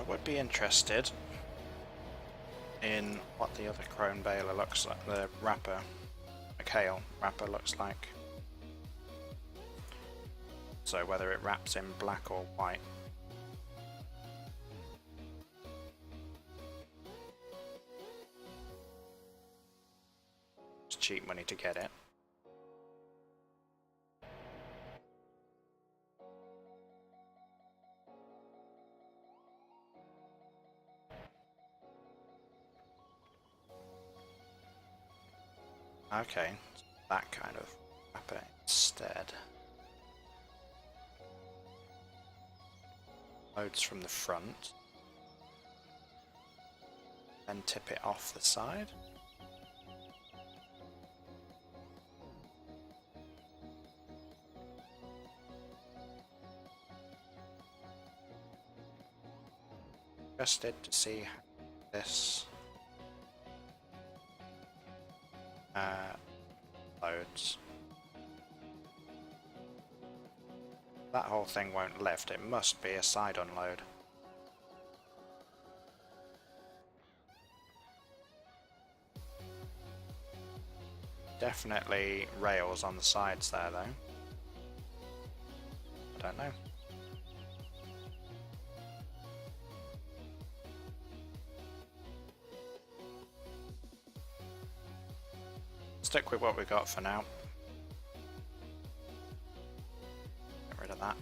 S2: would be interested in what the other chrome baler looks like, the wrapper, McHale wrapper looks like. So whether it wraps in black or white. It's cheap money to get it. Okay, that kind of wrapper instead. Loads from the front. Then tip it off the side. Interested to see how this loads. That whole thing won't lift, it must be a side unload. Definitely rails on the sides there though. I don't know. Stick with what we got for now. Get rid of that.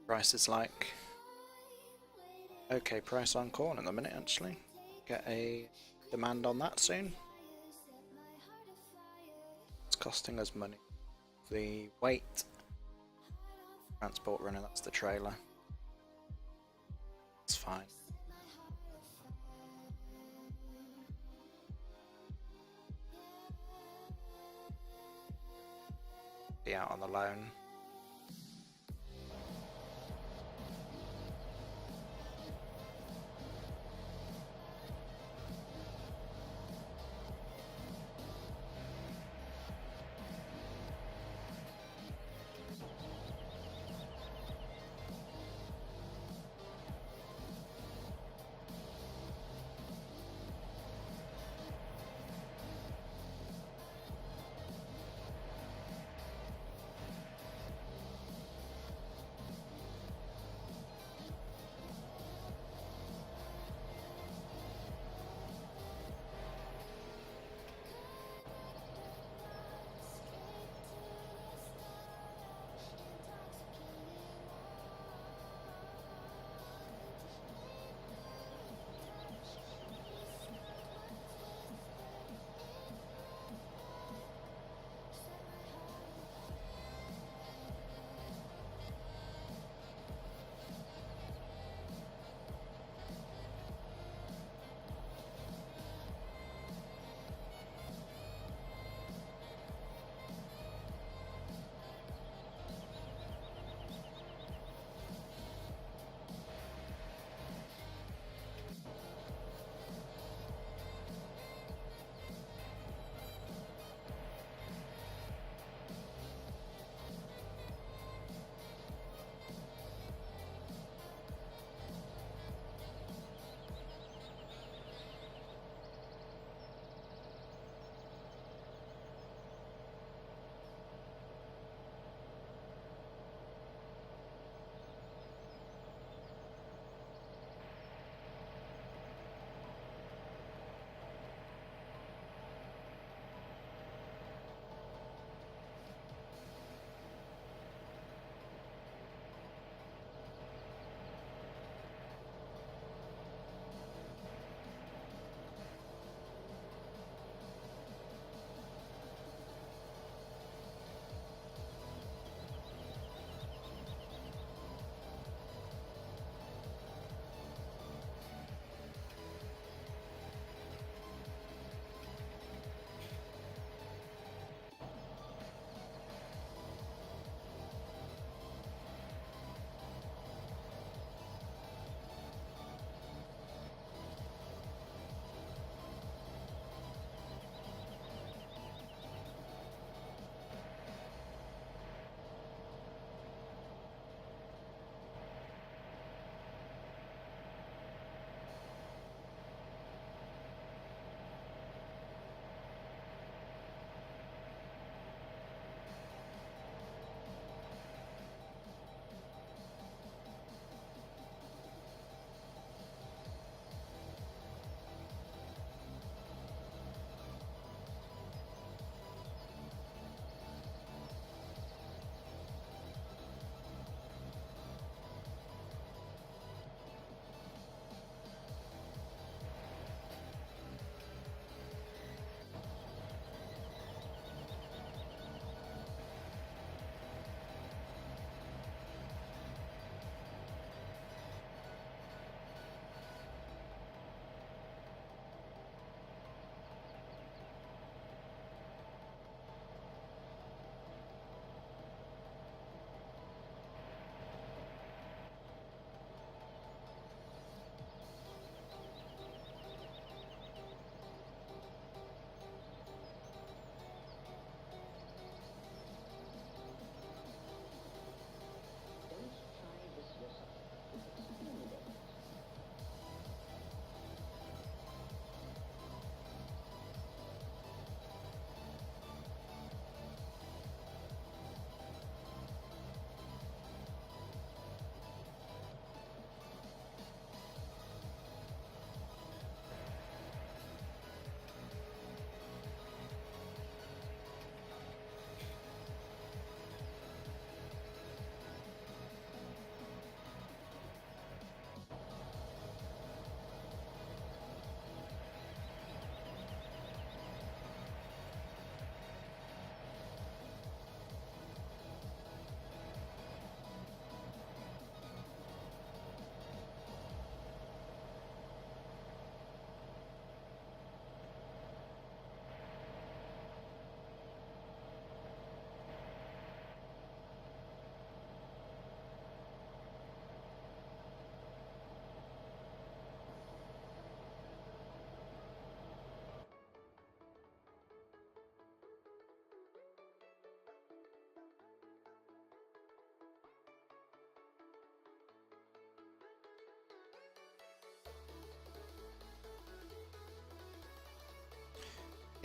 S2: Price is like okay price on corn at the minute actually. Get a demand on that soon. It's costing us money. The weight transport runner, that's the trailer. It's fine. Be out on the loan.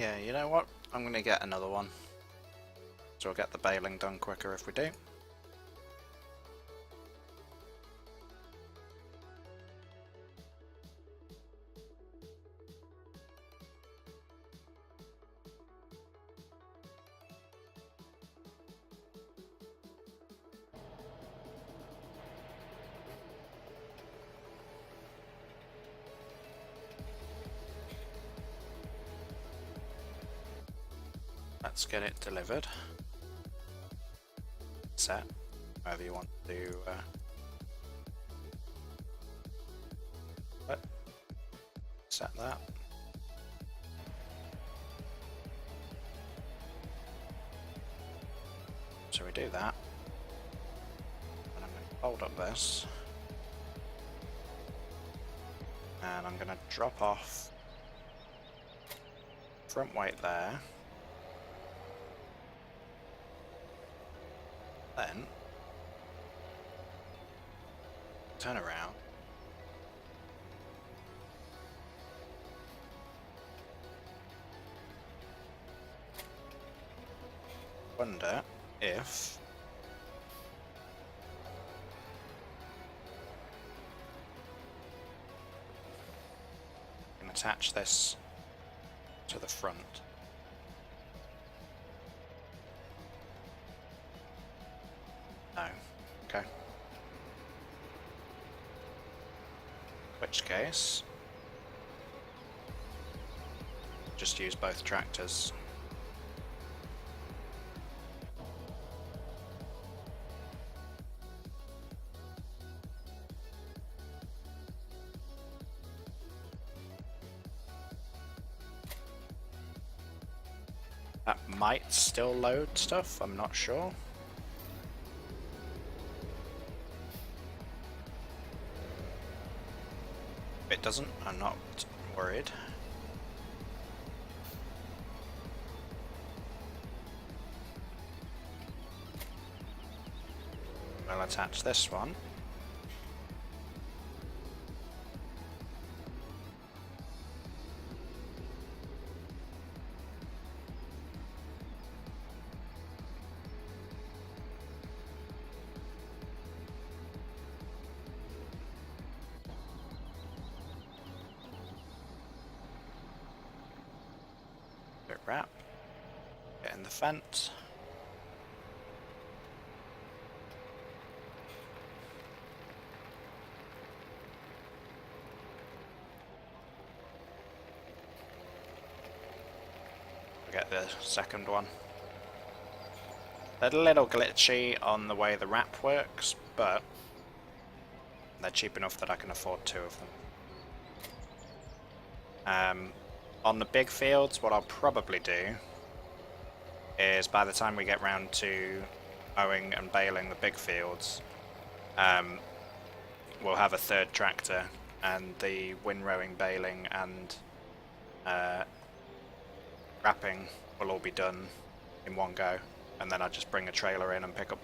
S2: Yeah, you know what? I'm going to get another one. So we'll get the baling done quicker if we do. Let's get it delivered. Set, however you want to set that. So we do that, and I'm going to fold up this, and I'm going to drop off front weight there. Then turn around, wonder if I can attach this to the front. No. Okay. In which case, just use both tractors. That might still load stuff, I'm not sure. If it doesn't, I'm not worried. We'll attach this one. Wrap, get in the fence. Get the second one. They're a little glitchy on the way the wrap works, but they're cheap enough that I can afford 2 of them. On the big fields, what I'll probably do is by the time we get round to mowing and baling the big fields, we'll have a 3rd tractor, and the windrowing, baling and wrapping will all be done in one go, and then I'll just bring a trailer in and pick up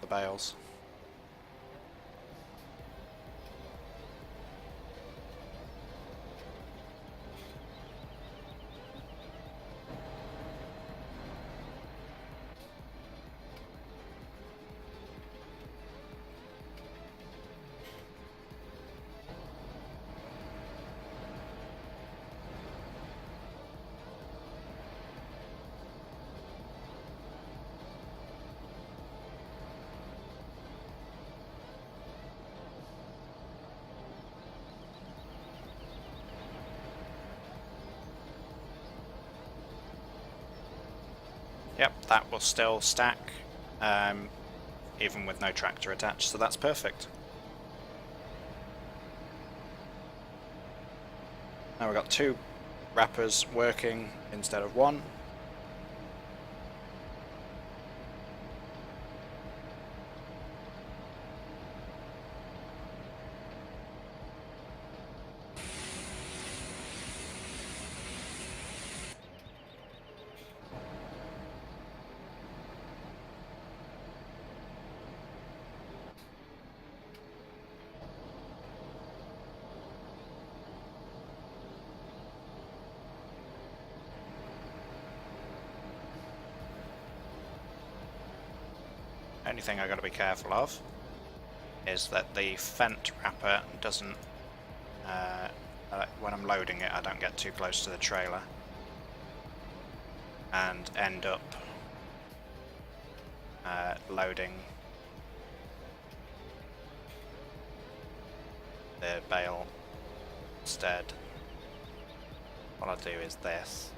S2: the bales. Yep, that will still stack, even with no tractor attached, so that's perfect. Now we've got 2 wrappers working instead of 1. Only thing I've got to be careful of is that the fent wrapper doesn't, when I'm loading it, I don't get too close to the trailer and end up loading the bale instead. What I'll do is this.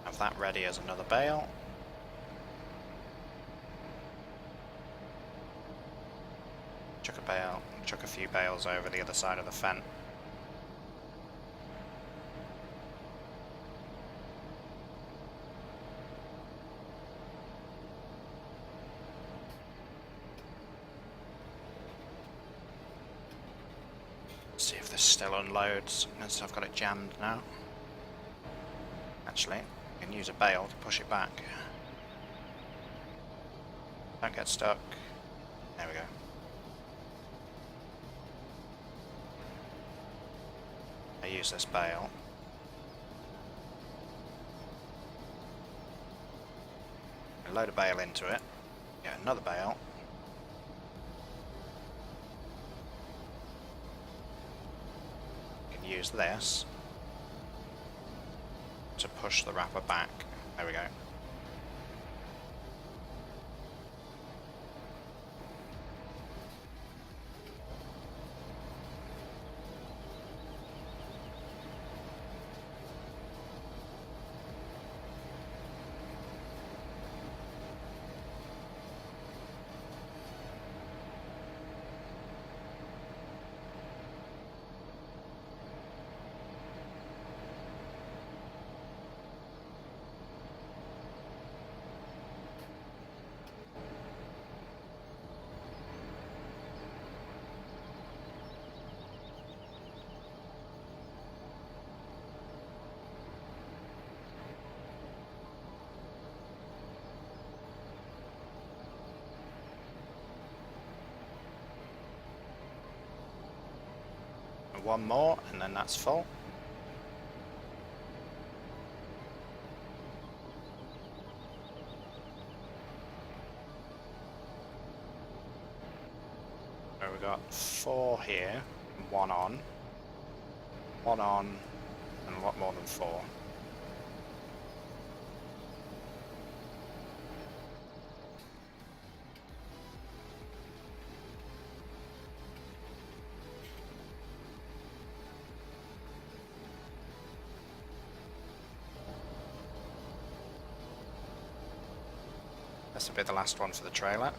S2: Have that ready as another bale. Chuck a few bales over the other side of the fence. See if this still unloads, because I've got it jammed now. Actually, I can use a bale to push it back. Don't get stuck. There we go. I use this bale. I load a bale into it, get another bale. I can use this to push the wrapper back. There we go. One more and then that's full. So we've got 4 here, one on, and a lot more than 4. This will be the last one for the trailer.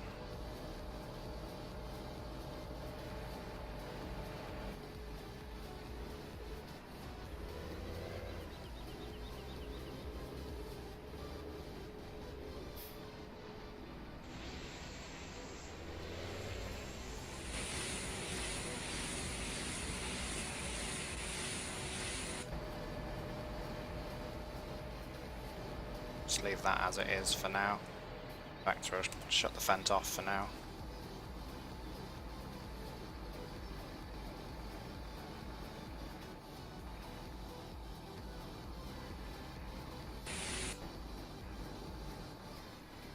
S2: Just leave that as it is for now. Back to shut the fence off for now.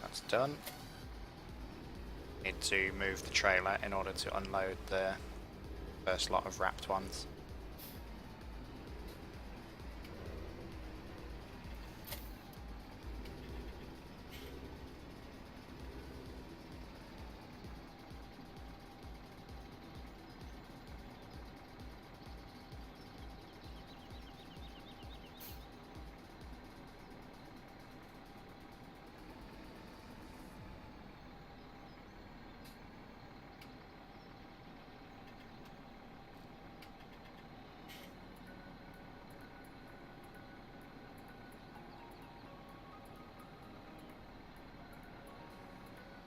S2: That's done. Need to move the trailer in order to unload the first lot of wrapped ones.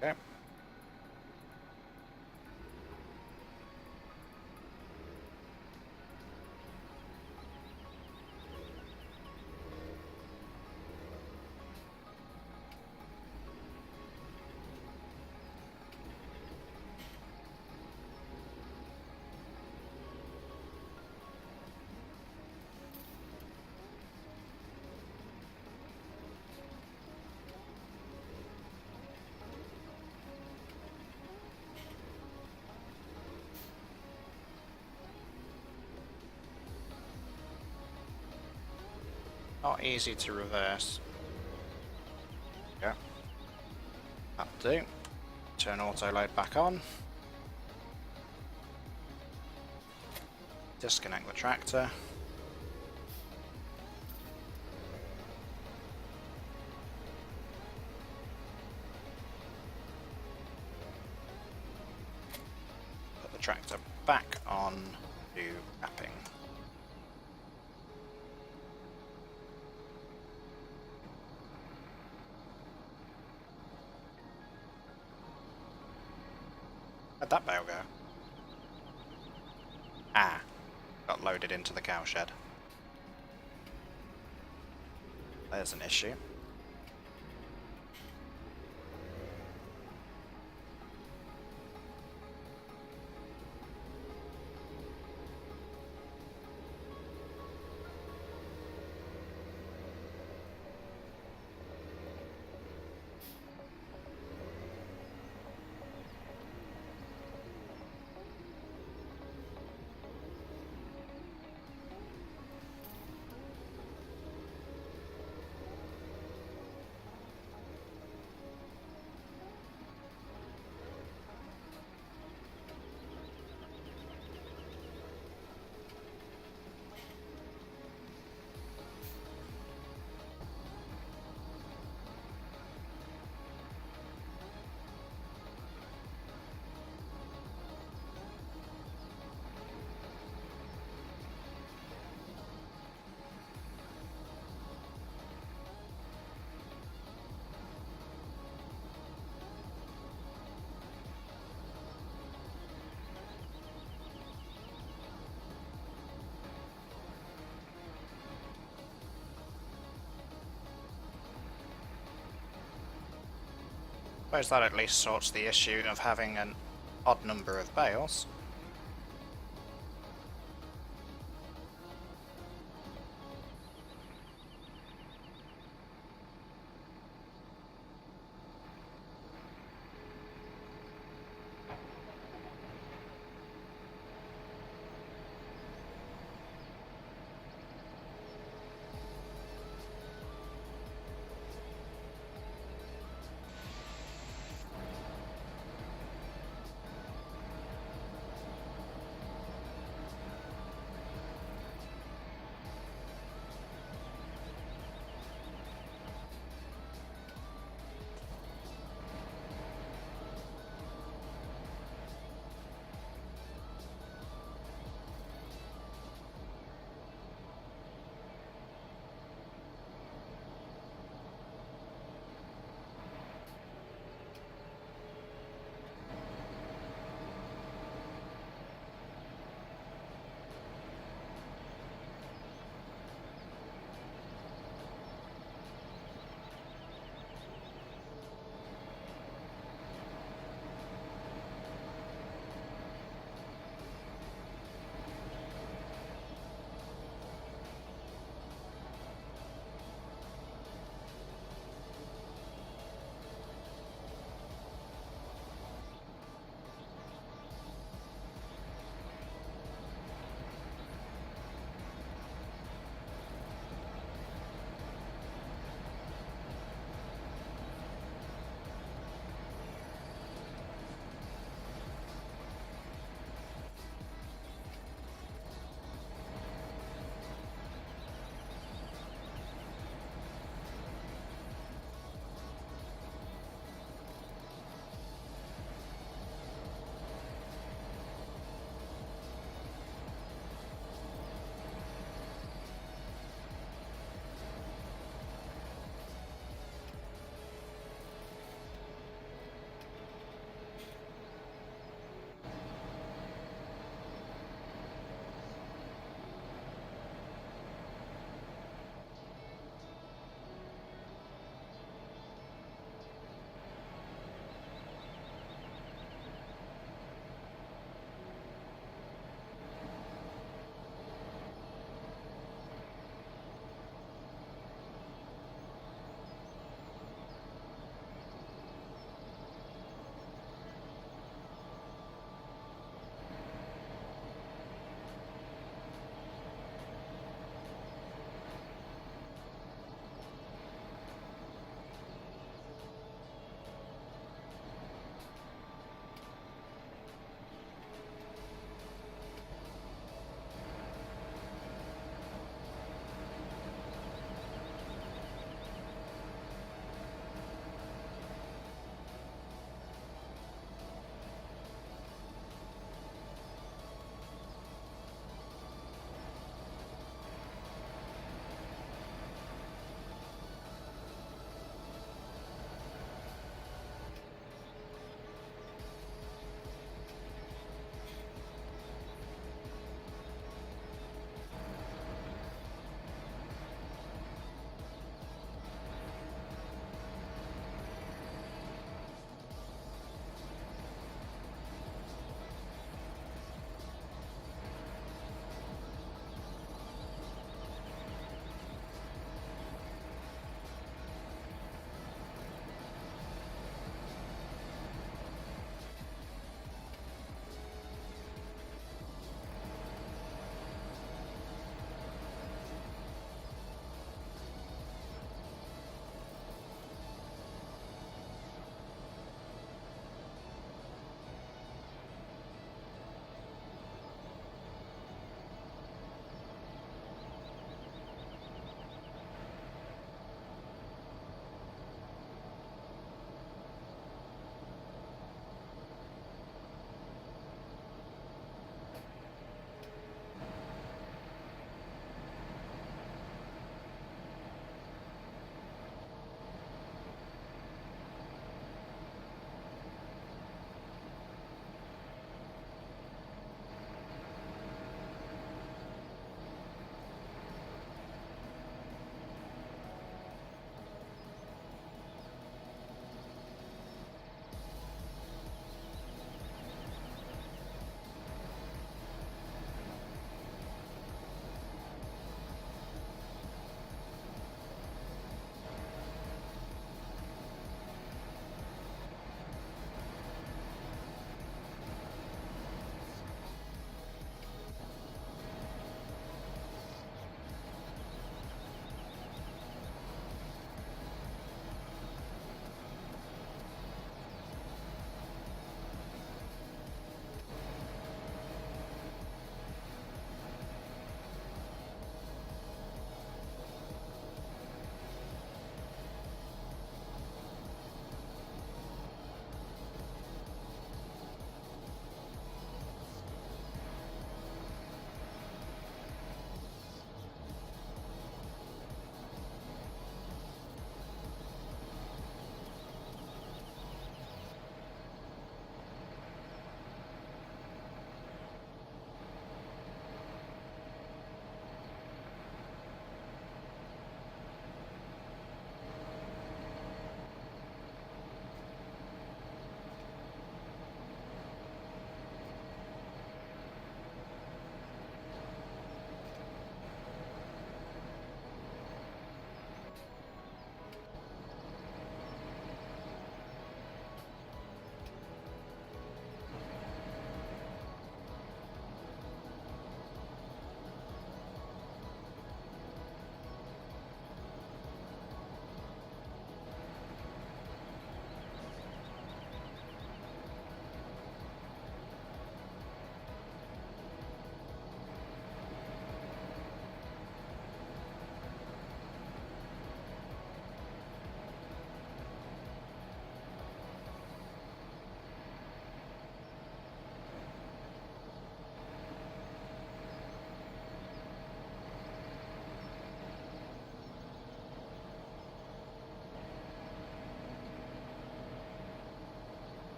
S2: Okay. Not easy to reverse. Yeah. That'll do. Turn auto load back on. Disconnect the tractor. Put the tractor back on to wrapping. Where'd that bale go? Ah, got loaded into the cowshed. There's an issue. Suppose that at least sorts the issue of having an odd number of bales.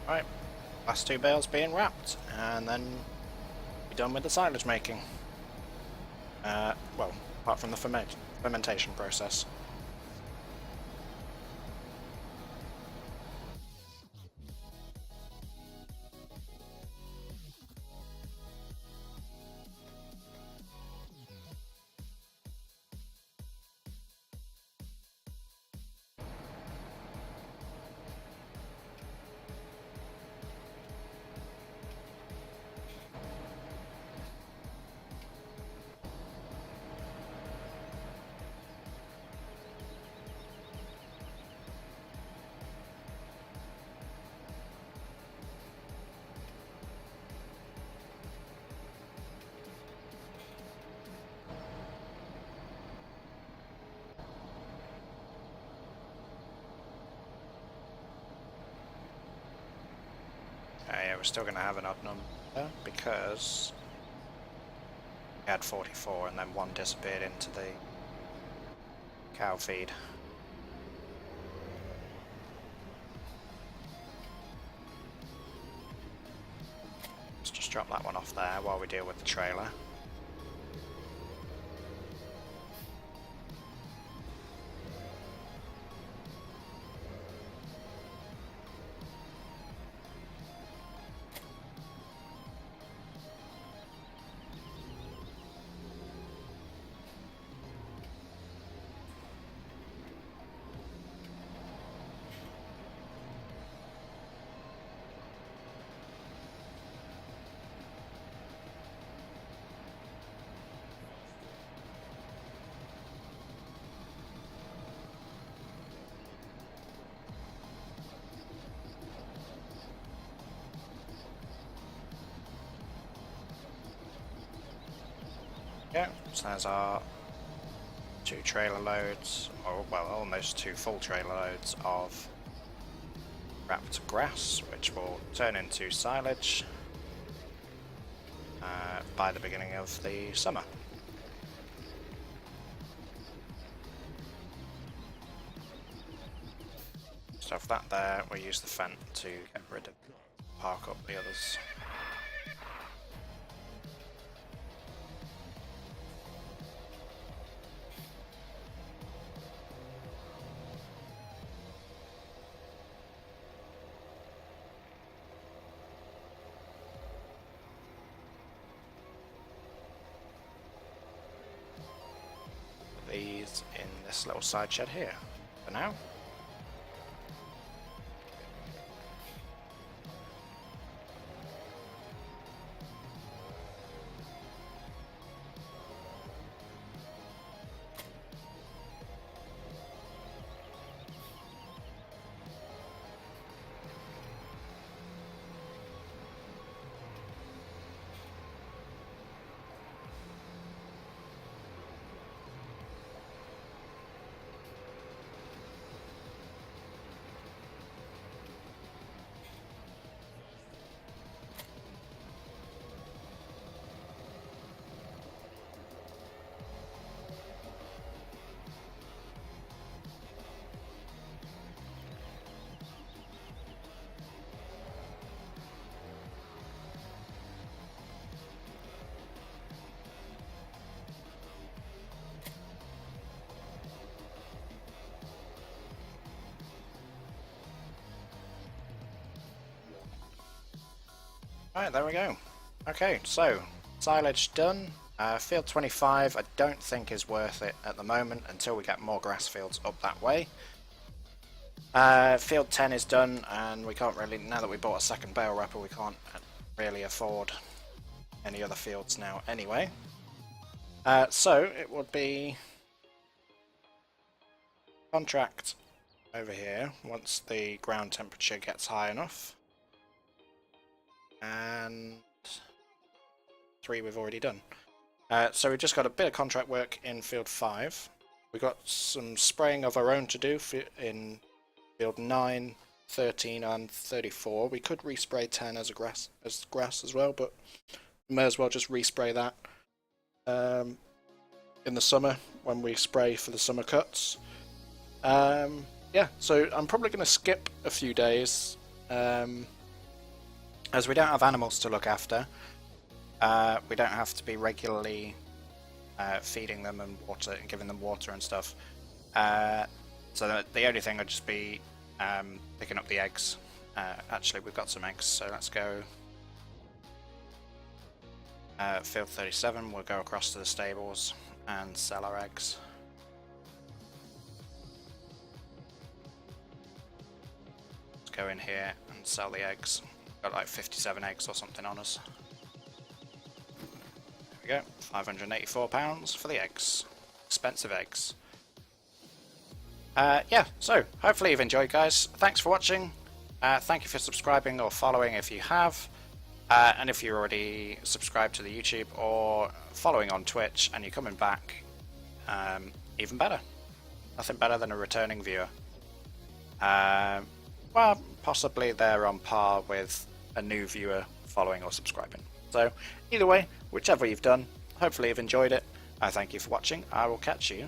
S2: Right, last 2 bales being wrapped, and then be done with the silage making. Well, apart from the fermentation process. Yeah, we're still going to have an odd number because we had 44 and then 1 disappeared into the cow feed. Let's just drop that one off there while we deal with the trailer. Yeah, so there's our 2 trailer loads, or well, almost 2 full trailer loads of wrapped grass, which will turn into silage by the beginning of the summer. So for that there, we'll use the Fent to get rid of, park up the others. These in this little side shed here for now. Right, there we go. Okay, so silage done. Field 25 I don't think is worth it at the moment until we get more grass fields up that way. Field 10 is done, and we can't really, now that we bought a second bale wrapper, we can't really afford any other fields now anyway. So it would be contract over here once the ground temperature gets high enough. And 3 we've already done. So we've just got a bit of contract work in field 5. We've got some spraying of our own to do in field 9, 13 and 34. We could respray 10 as grass as well, but we may as well just respray that in the summer when we spray for the summer cuts. Yeah, so I'm probably going to skip a few days As we don't have animals to look after, we don't have to be regularly feeding them and giving them water and stuff. So the only thing would just be picking up the eggs. Actually, we've got some eggs, so let's go. Field 37, we'll go across to the stables and sell our eggs. Let's go in here and sell the eggs. Got like 57 eggs or something on us. There we go, £584 for the eggs. Expensive eggs. Yeah, so hopefully you've enjoyed, guys. Thanks for watching. Thank you for subscribing or following if you have. And if you're already subscribed to the YouTube or following on Twitch and you're coming back, even better. Nothing better than a returning viewer. Well, possibly they're on par with a new viewer following or subscribing. So either way, whichever you've done, hopefully you've enjoyed it. I thank you for watching. I will catch you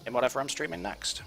S2: in whatever I'm streaming next.